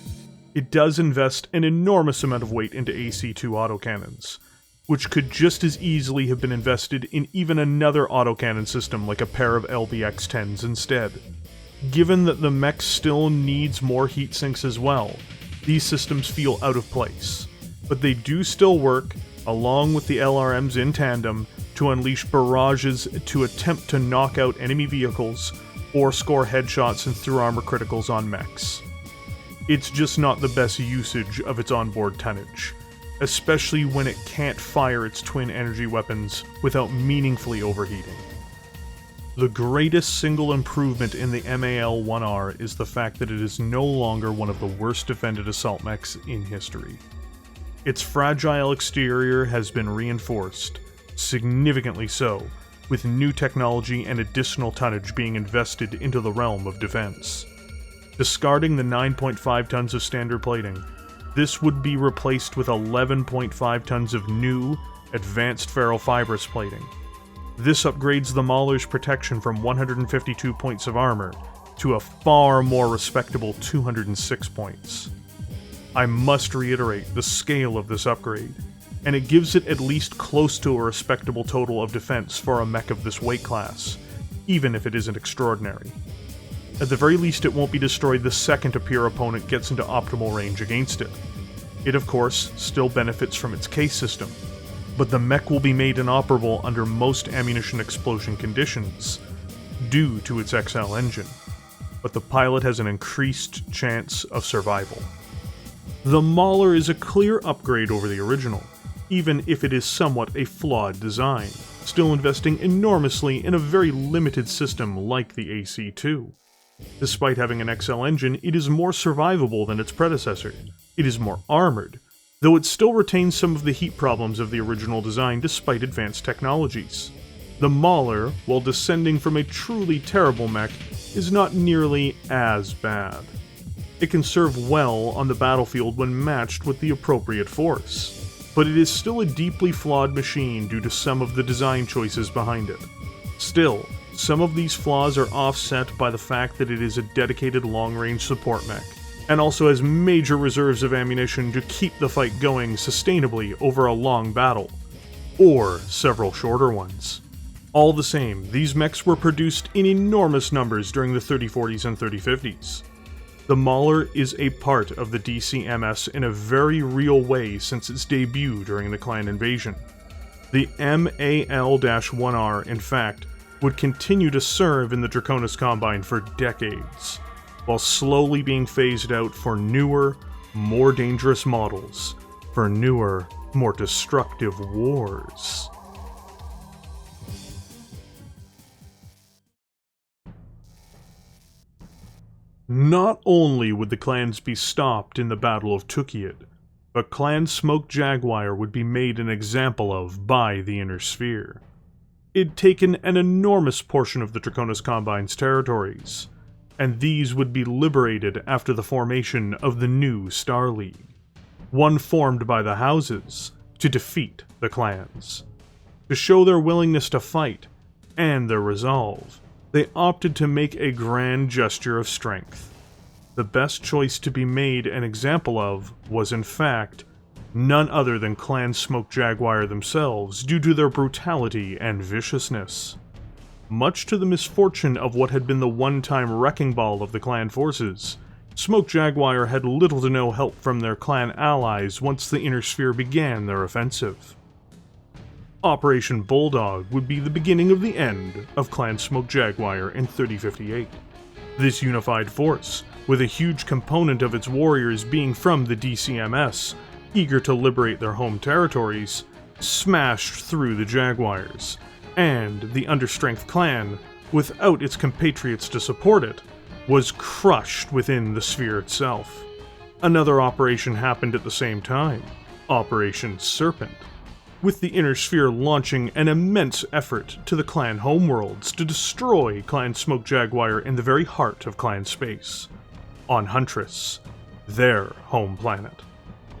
It does invest an enormous amount of weight into AC-2 autocannons, which could just as easily have been invested in even another autocannon system like a pair of LBX-10s instead. Given that the mech still needs more heatsinks as well, these systems feel out of place, but they do still work, along with the LRMs in tandem, to unleash barrages to attempt to knock out enemy vehicles or score headshots and through-armor criticals on mechs. It's just not the best usage of its onboard tonnage, especially when it can't fire its twin energy weapons without meaningfully overheating. The greatest single improvement in the MAL-1R is the fact that it is no longer one of the worst defended assault mechs in history. Its fragile exterior has been reinforced, significantly so, with new technology and additional tonnage being invested into the realm of defense. Discarding the 9.5 tons of standard plating, this would be replaced with 11.5 tons of new, advanced ferrofibrous plating. This upgrades the Mauler's protection from 152 points of armor to a far more respectable 206 points. I must reiterate the scale of this upgrade, and it gives it at least close to a respectable total of defense for a mech of this weight class, even if it isn't extraordinary. At the very least, it won't be destroyed the second a peer opponent gets into optimal range against it. It, of course, still benefits from its case system, but the mech will be made inoperable under most ammunition explosion conditions, due to its XL engine, but the pilot has an increased chance of survival. The Mauler is a clear upgrade over the original, even if it is somewhat a flawed design, still investing enormously in a very limited system like the AC-2. Despite having an XL engine, it is more survivable than its predecessor. It is more armored, though it still retains some of the heat problems of the original design despite advanced technologies. The Mauler, while descending from a truly terrible mech, is not nearly as bad. It can serve well on the battlefield when matched with the appropriate force, but it is still a deeply flawed machine due to some of the design choices behind it. Still, some of these flaws are offset by the fact that it is a dedicated long-range support mech, and also has major reserves of ammunition to keep the fight going sustainably over a long battle, or several shorter ones. All the same, these mechs were produced in enormous numbers during the 3040s and 3050s. The Mauler is a part of the DCMS in a very real way since its debut during the Clan invasion. The MAL-1R, in fact, would continue to serve in the Draconis Combine for decades, while slowly being phased out for newer, more dangerous models for newer, more destructive wars. Not only would the clans be stopped in the Battle of Luthien, but Clan Smoke Jaguar would be made an example of by the Inner Sphere. It'd taken an enormous portion of the Draconis Combine's territories, and these would be liberated after the formation of the new Star League, one formed by the houses to defeat the clans. To show their willingness to fight and their resolve, they opted to make a grand gesture of strength. The best choice to be made an example of was, in fact, none other than Clan Smoke Jaguar themselves due to their brutality and viciousness. Much to the misfortune of what had been the one-time wrecking ball of the clan forces, Smoke Jaguar had little to no help from their clan allies once the Inner Sphere began their offensive. Operation Bulldog would be the beginning of the end of Clan Smoke Jaguar in 3058. This unified force, with a huge component of its warriors being from the DCMS, eager to liberate their home territories, smashed through the Jaguars, and the Understrength clan, without its compatriots to support it, was crushed within the sphere itself. Another operation happened at the same time, Operation Serpent, with the Inner Sphere launching an immense effort to the clan homeworlds to destroy Clan Smoke Jaguar in the very heart of clan space, on Huntress, their home planet.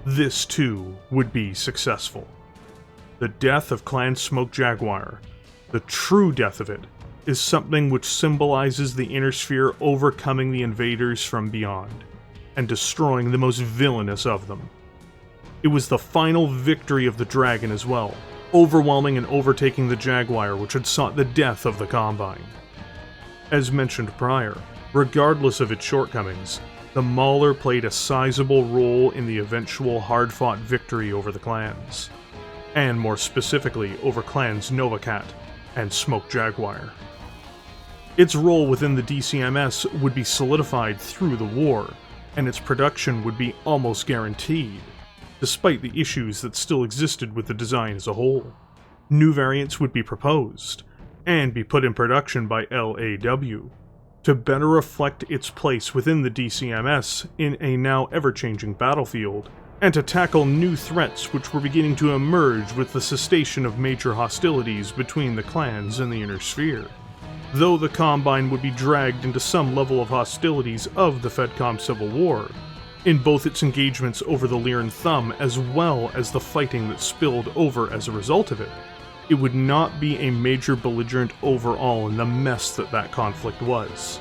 This too would be successful. The death of Clan Smoke Jaguar, the true death of it, is something which symbolizes the Inner Sphere overcoming the invaders from beyond, and destroying the most villainous of them. It was the final victory of the Dragon as well, overwhelming and overtaking the Jaguar which had sought the death of the Combine. As mentioned prior, regardless of its shortcomings, the Mauler played a sizable role in the eventual hard-fought victory over the clans, and more specifically over clans Novacat and Smoke Jaguar. Its role within the DCMS would be solidified through the war, and its production would be almost guaranteed, despite the issues that still existed with the design as a whole. New variants would be proposed, and be put in production by LAW, to better reflect its place within the DCMS in a now ever-changing battlefield, and to tackle new threats which were beginning to emerge with the cessation of major hostilities between the clans and the Inner Sphere. Though the Combine would be dragged into some level of hostilities of the FedCom Civil War, in both its engagements over the Lyran Thumb as well as the fighting that spilled over as a result of it, it would not be a major belligerent overall in the mess that conflict was.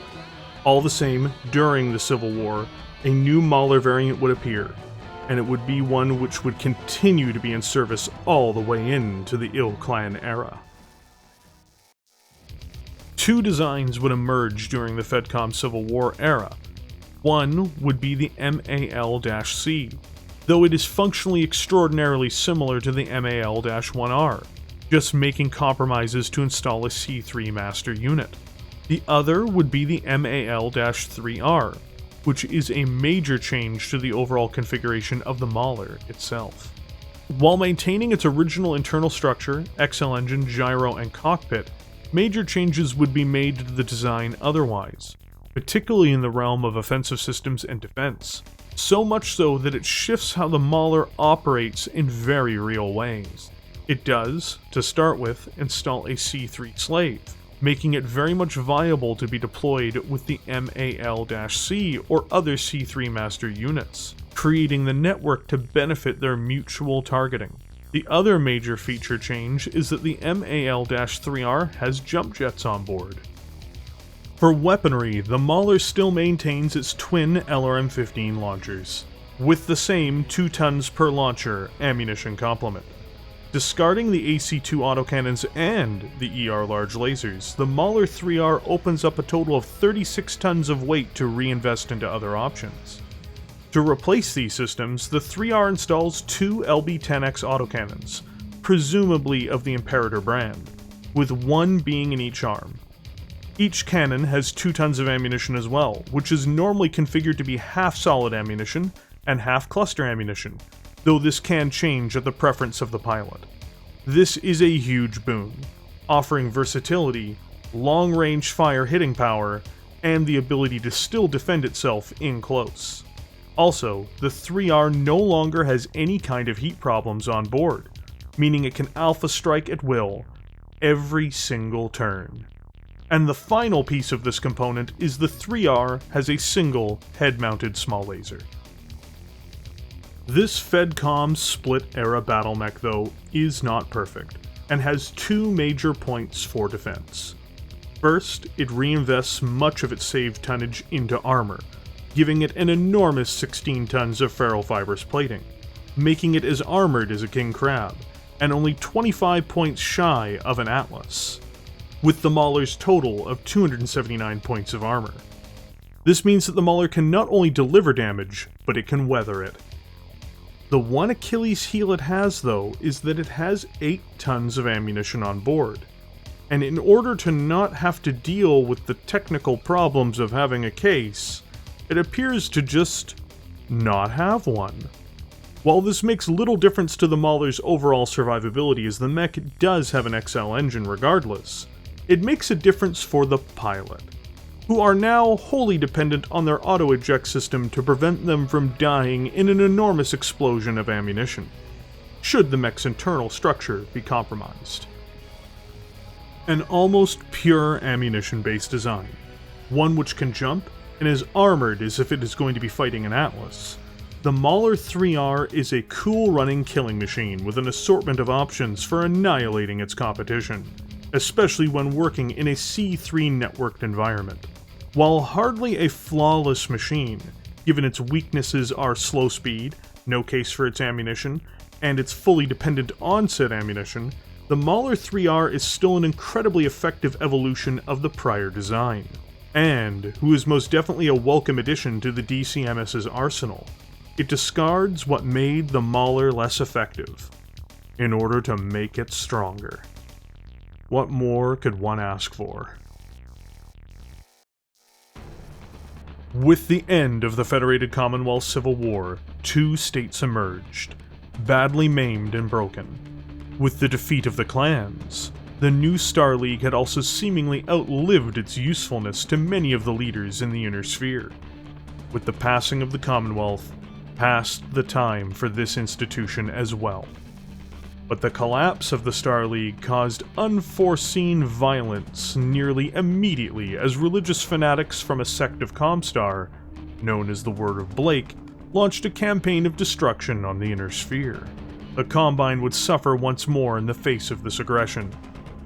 All the same, during the Civil War, a new Mahler variant would appear, and it would be one which would continue to be in service all the way into the Ilclan era. Two designs would emerge during the FedCom Civil War era. One would be the MAL-C, though it is functionally extraordinarily similar to the MAL-1R, just making compromises to install a C3 master unit. The other would be the MAL-3R, which is a major change to the overall configuration of the Mauler itself. While maintaining its original internal structure, XL engine, gyro, and cockpit, major changes would be made to the design otherwise, particularly in the realm of offensive systems and defense, so much so that it shifts how the Mauler operates in very real ways. It does, to start with, install a C3 slave, making it very much viable to be deployed with the MAL-C or other C3 master units, creating the network to benefit their mutual targeting. The other major feature change is that the MAL-3R has jump jets on board. For weaponry, the Mauler still maintains its twin LRM-15 launchers, with the same 2 tons per launcher ammunition complement. Discarding the AC-2 autocannons and the ER large lasers, the Mauler 3R opens up a total of 36 tons of weight to reinvest into other options. To replace these systems, the 3R installs 2 LB-10X autocannons, presumably of the Imperator brand, with 1 being in each arm. Each cannon has 2 tons of ammunition as well, which is normally configured to be half-solid ammunition, and half cluster ammunition, though this can change at the preference of the pilot. This is a huge boon, offering versatility, long-range fire hitting power, and the ability to still defend itself in close. Also, the 3R no longer has any kind of heat problems on board, meaning it can alpha strike at will, every single turn. And the final piece of this component is the 3R has a single head-mounted small laser. This FedCom split-era Battlemech, though, is not perfect, and has two major points for defense. First, it reinvests much of its saved tonnage into armor, giving it an enormous 16 tons of ferrule fibrous plating, making it as armored as a king crab, and only 25 points shy of an Atlas, with the Mauler's total of 279 points of armor. This means that the Mauler can not only deliver damage, but it can weather it. The one Achilles heel it has, though, is that it has 8 tons of ammunition on board, and in order to not have to deal with the technical problems of having a case, it appears to just not have one. While this makes little difference to the Mauler's overall survivability, as the mech does have an XL engine regardless, it makes a difference for the pilot, who are now wholly dependent on their auto-eject system to prevent them from dying in an enormous explosion of ammunition, should the mech's internal structure be compromised. An almost pure ammunition-based design, one which can jump and is armored as if it is going to be fighting an Atlas. The Mauler 3R is a cool-running killing machine with an assortment of options for annihilating its competition, especially when working in a C3 networked environment. While hardly a flawless machine, given its weaknesses are slow speed, no case for its ammunition, and its fully dependent on said ammunition, the Mauler 3R is still an incredibly effective evolution of the prior design, and who is most definitely a welcome addition to the DCMS's arsenal. It discards what made the Mauler less effective, in order to make it stronger. What more could one ask for? With the end of the Federated Commonwealth Civil War, two states emerged, badly maimed and broken. With the defeat of the clans, the new Star League had also seemingly outlived its usefulness to many of the leaders in the Inner Sphere. With the passing of the Commonwealth, passed the time for this institution as well. But the collapse of the Star League caused unforeseen violence nearly immediately as religious fanatics from a sect of Comstar, known as the Word of Blake, launched a campaign of destruction on the Inner Sphere. The Combine would suffer once more in the face of this aggression.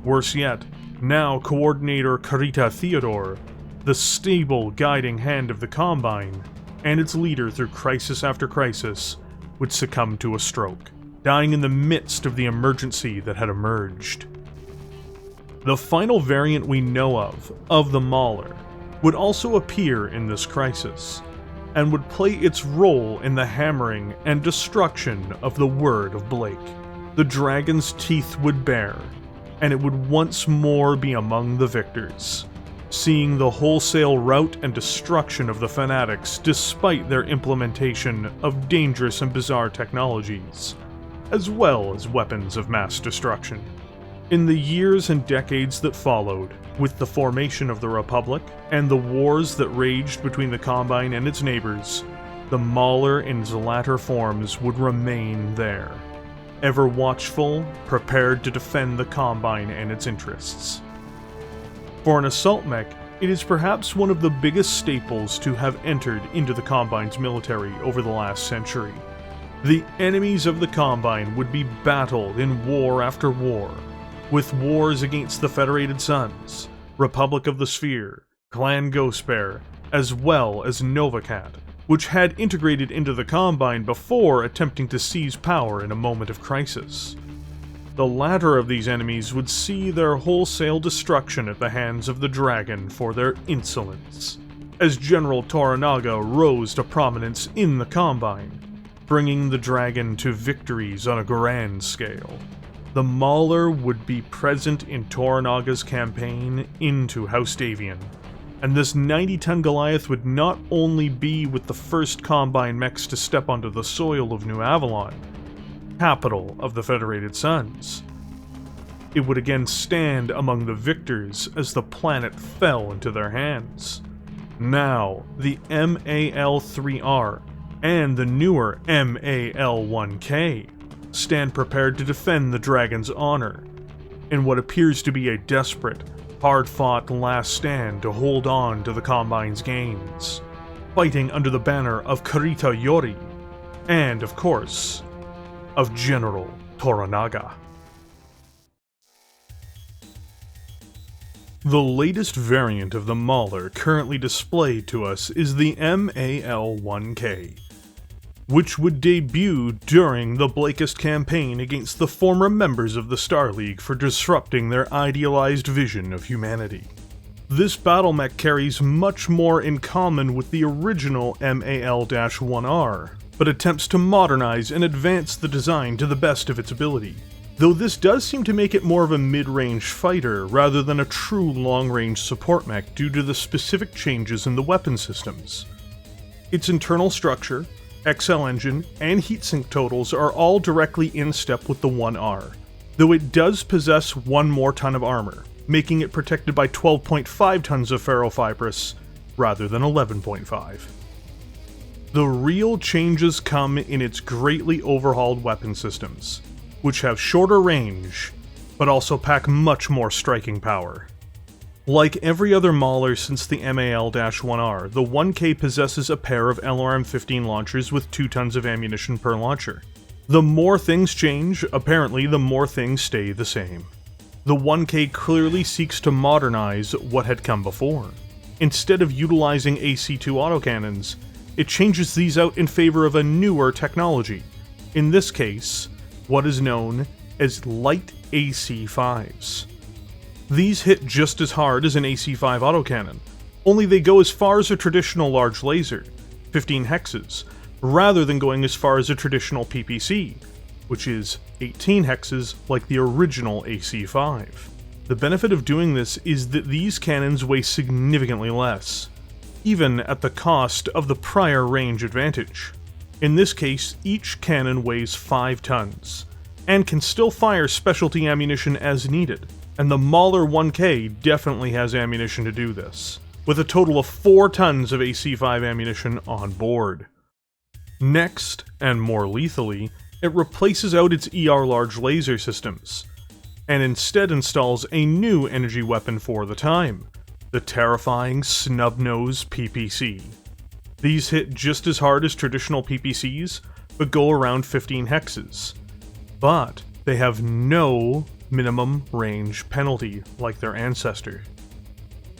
Worse yet, now Coordinator Kurita Theodore, the stable guiding hand of the Combine, and its leader through crisis after crisis, would succumb to a stroke, dying in the midst of the emergency that had emerged. The final variant we know of the Mahler, would also appear in this crisis, and would play its role in the hammering and destruction of the Word of Blake. The dragon's teeth would bare, and it would once more be among the victors, seeing the wholesale rout and destruction of the fanatics despite their implementation of dangerous and bizarre technologies, as well as weapons of mass destruction. In the years and decades that followed, with the formation of the Republic and the wars that raged between the Combine and its neighbors, the Mauler in its latter forms would remain there, ever watchful, prepared to defend the Combine and its interests. For an assault mech, it is perhaps one of the biggest staples to have entered into the Combine's military over the last century. The enemies of the Combine would be battled in war after war, with wars against the Federated Sons, Republic of the Sphere, Clan Ghostbear, as well as Novacat, which had integrated into the Combine before attempting to seize power in a moment of crisis. The latter of these enemies would see their wholesale destruction at the hands of the Dragon for their insolence, as General Toranaga rose to prominence in the Combine, bringing the Dragon to victories on a grand scale. The Mauler would be present in Toranaga's campaign into House Davion, And this 90-ton Goliath would not only be with the first Combine mechs to step onto the soil of New Avalon, capital of the Federated Suns. It would again stand among the victors as the planet fell into their hands. Now, the MAL-3R and the newer MAL-1K stand prepared to defend the Dragon's honor in what appears to be a desperate, hard-fought last stand to hold on to the Combine's gains, fighting under the banner of Kurita Yori, and, of course, of General Toranaga. The latest variant of the Mauler currently displayed to us is the MAL-1K, which would debut during the Blakist campaign against the former members of the Star League for disrupting their idealized vision of humanity. This Battlemech carries much more in common with the original MAL-1R, but attempts to modernize and advance the design to the best of its ability, though this does seem to make it more of a mid-range fighter rather than a true long-range support mech due to the specific changes in the weapon systems. Its internal structure, XL engine, and heatsink totals are all directly in step with the 1R, though it does possess 1 more ton of armor, making it protected by 12.5 tons of ferrofibrous rather than 11.5. The real changes come in its greatly overhauled weapon systems, which have shorter range, but also pack much more striking power. Like every other Mauler since the MAL-1R, the 1K possesses a pair of LRM-15 launchers with 2 tons of ammunition per launcher. The more things change, apparently the more things stay the same. The 1K clearly seeks to modernize what had come before. Instead of utilizing AC-2 autocannons, it changes these out in favor of a newer technology, in this case, what is known as light AC-5s. These hit just as hard as an AC-5 autocannon, only they go as far as a traditional large laser, 15 hexes, rather than going as far as a traditional PPC, which is 18 hexes like the original AC-5. The benefit of doing this is that these cannons weigh significantly less, even at the cost of the prior range advantage. In this case, each cannon weighs 5 tons, and can still fire specialty ammunition as needed, and the Mauler 1K definitely has ammunition to do this, with a total of 4 tons of AC-5 ammunition on board. Next, and more lethally, it replaces out its ER large laser systems, and instead installs a new energy weapon for the time, the terrifying Snub-Nose PPC. These hit just as hard as traditional PPCs, but go around 15 hexes. But they have no minimum range penalty like their ancestor.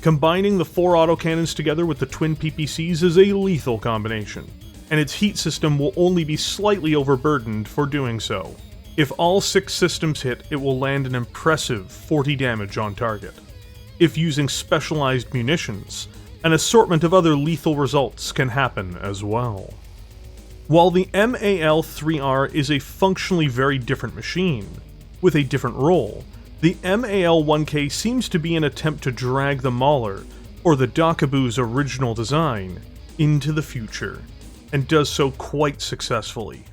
Combining the 4 autocannons together with the twin PPCs is a lethal combination, and its heat system will only be slightly overburdened for doing so. If all 6 systems hit, it will land an impressive 40 damage on target. If using specialized munitions, an assortment of other lethal results can happen as well. While the MAL-3R is a functionally very different machine, with a different role, the MAL-1K seems to be an attempt to drag the Mauler, or the Daboku's original design, into the future, and does so quite successfully.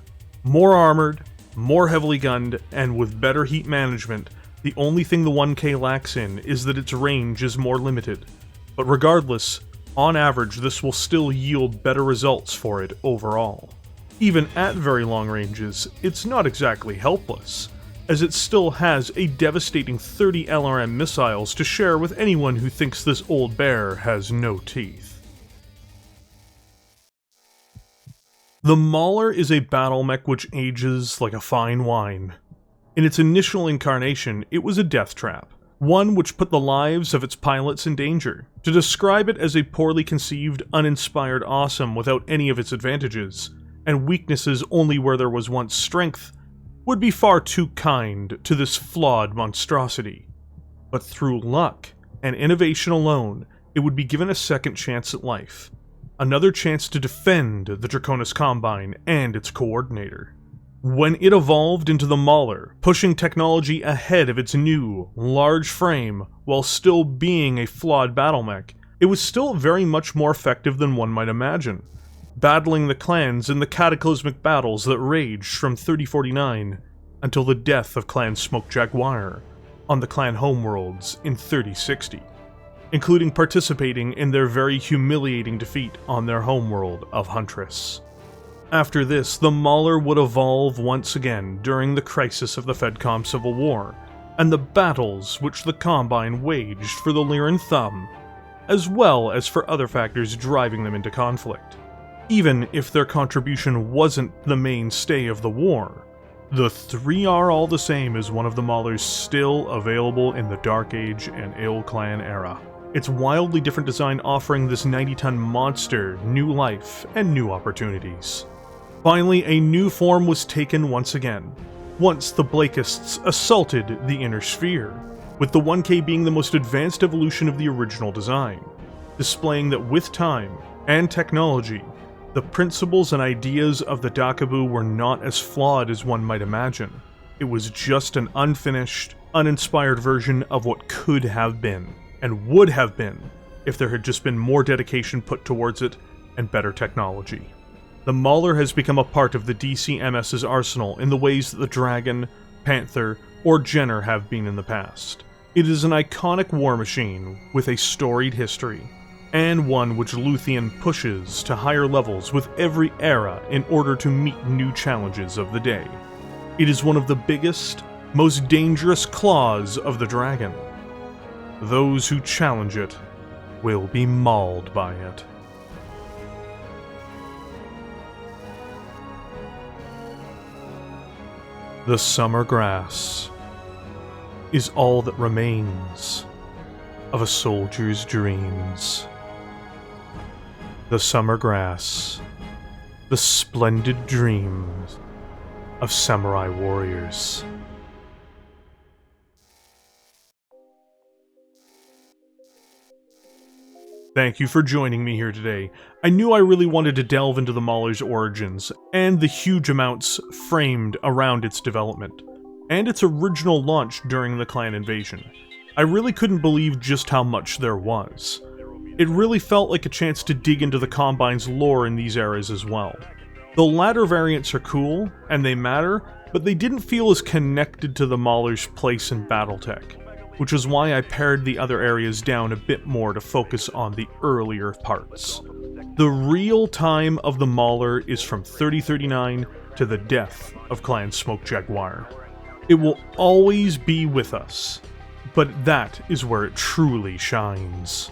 More armored, more heavily gunned, and with better heat management, the only thing the 1K lacks in is that its range is more limited. But regardless, on average this will still yield better results for it overall. Even at very long ranges, it's not exactly helpless, as it still has a devastating 30 LRM missiles to share with anyone who thinks this old bear has no teeth. The Mauler is a battlemech which ages like a fine wine. In its initial incarnation, it was a death trap, one which put the lives of its pilots in danger. To describe it as a poorly conceived, uninspired awesome without any of its advantages, and weaknesses only where there was once strength, would be far too kind to this flawed monstrosity. But through luck and innovation alone, it would be given a second chance at life. Another chance to defend the Draconis Combine and its coordinator. When it evolved into the Mauler, pushing technology ahead of its new, large frame while still being a flawed battlemech, it was still very much more effective than one might imagine, battling the clans in the cataclysmic battles that raged from 3049 until the death of Clan Smoke Jaguar on the clan homeworlds in 3060, including participating in their very humiliating defeat on their homeworld of Huntress. After this, the Mauler would evolve once again during the crisis of the FedCom Civil War, and the battles which the Combine waged for the Lyran thumb, as well as for other factors driving them into conflict. Even if their contribution wasn't the mainstay of the war, the 3R all the same is one of the Maulers still available in the Dark Age and Ilclan era. Its wildly different design offering this 90-ton monster new life and new opportunities. Finally, a new form was taken once again, once the Blakists assaulted the Inner Sphere, with the 1K being the most advanced evolution of the original design, displaying that with time and technology, the principles and ideas of the Daboku were not as flawed as one might imagine. It was just an unfinished, uninspired version of what could have been, and would have been, if there had just been more dedication put towards it and better technology. The Mauler has become a part of the DCMS's arsenal in the ways that the Dragon, Panther, or Jenner have been in the past. It is an iconic war machine with a storied history, and one which Luthien pushes to higher levels with every era in order to meet new challenges of the day. It is one of the biggest, most dangerous claws of the Dragon. Those who challenge it will be mauled by it. The summer grass is all that remains of a soldier's dreams. The summer grass, the splendid dreams of samurai warriors. Thank you for joining me here today. I knew I really wanted to delve into the Mauler's origins, and the huge amounts framed around its development, and its original launch during the clan invasion. I really couldn't believe just how much there was. It really felt like a chance to dig into the Combine's lore in these eras as well. The latter variants are cool, and they matter, but they didn't feel as connected to the Mauler's place in Battletech, which is why I pared the other areas down a bit more to focus on the earlier parts. The real time of the Mauler is from 3039 to the death of Clan Smoke Jaguar. It will always be with us, but that is where it truly shines.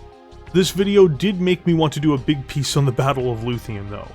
This video did make me want to do a big piece on the Battle of Luthien though.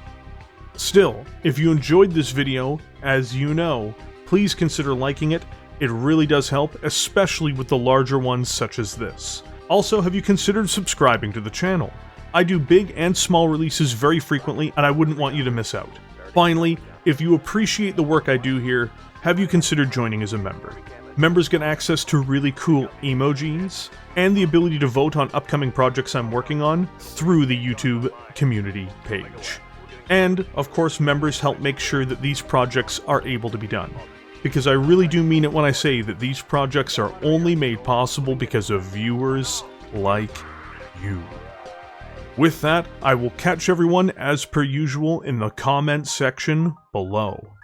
Still, if you enjoyed this video, as you know, please consider liking it. It really does help, especially with the larger ones such as this. Also, have you considered subscribing to the channel? I do big and small releases very frequently, and I wouldn't want you to miss out. Finally, if you appreciate the work I do here, have you considered joining as a member? Members get access to really cool emojis, and the ability to vote on upcoming projects I'm working on through the YouTube community page. And, of course, members help make sure that these projects are able to be done. Because I really do mean it when I say that these projects are only made possible because of viewers like you. With that, I will catch everyone as per usual in the comments section below.